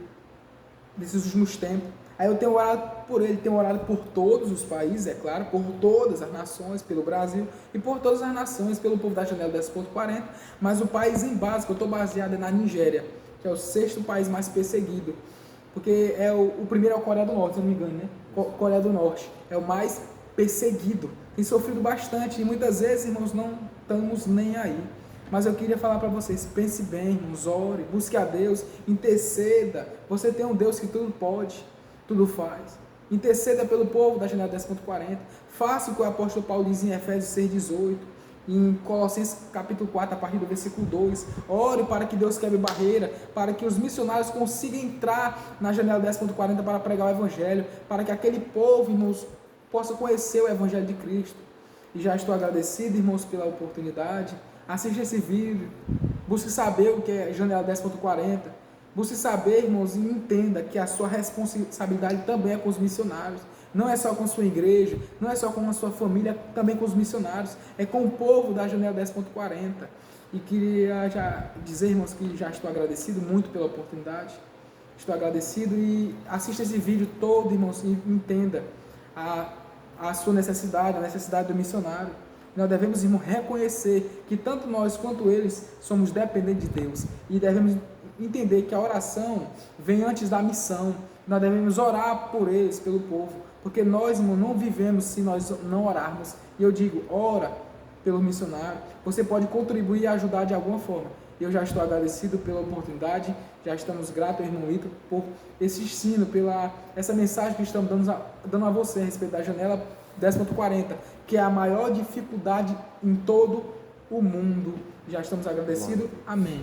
desses últimos tempos. Aí eu tenho orado por ele, tenho orado por todos os países, é claro, por todas as nações, pelo Brasil, e por todas as nações, pelo povo da janela 10.40, mas o país em base que eu estou baseado é na Nigéria, que é o 6º país mais perseguido, porque o primeiro é a Coreia do Norte, se não me engano, né? Coreia do Norte é o mais perseguido, tem sofrido bastante, e muitas vezes, irmãos, não estamos nem aí. Mas eu queria falar para vocês, pense bem, irmãos, ore, busque a Deus, interceda. Você tem um Deus que tudo pode, tudo faz. Interceda pelo povo da janela 10.40. Faça o que o apóstolo Paulo diz em Efésios 6,18. Em Colossenses capítulo 4, a partir do versículo 2. Ore para que Deus quebre barreira, para que os missionários consigam entrar na janela 10.40 para pregar o Evangelho, para que aquele povo, irmãos, possa conhecer o Evangelho de Cristo. E já estou agradecido, irmãos, pela oportunidade. Assista esse vídeo, busque saber o que é janela 10.40, busque saber, irmãos, e entenda que a sua responsabilidade também é com os missionários, não é só com a sua igreja, não é só com a sua família, também com os missionários, é com o povo da janela 10.40, e queria já dizer, irmãos, que já estou agradecido muito pela oportunidade, estou agradecido, e assista esse vídeo todo, irmãos, e entenda a sua necessidade, a necessidade do missionário. Nós devemos, irmão, reconhecer que tanto nós quanto eles somos dependentes de Deus. E devemos entender que a oração vem antes da missão. Nós devemos orar por eles, pelo povo. Porque nós, irmão, não vivemos se nós não orarmos. E eu digo, ora pelo missionário. Você pode contribuir e ajudar de alguma forma. Eu já estou agradecido pela oportunidade. Já estamos gratos, irmão Ito, por esse ensino, pela essa mensagem que estamos dando a você a respeito da janela 10.40, que é a maior dificuldade em todo o mundo. Já estamos agradecidos. Amém.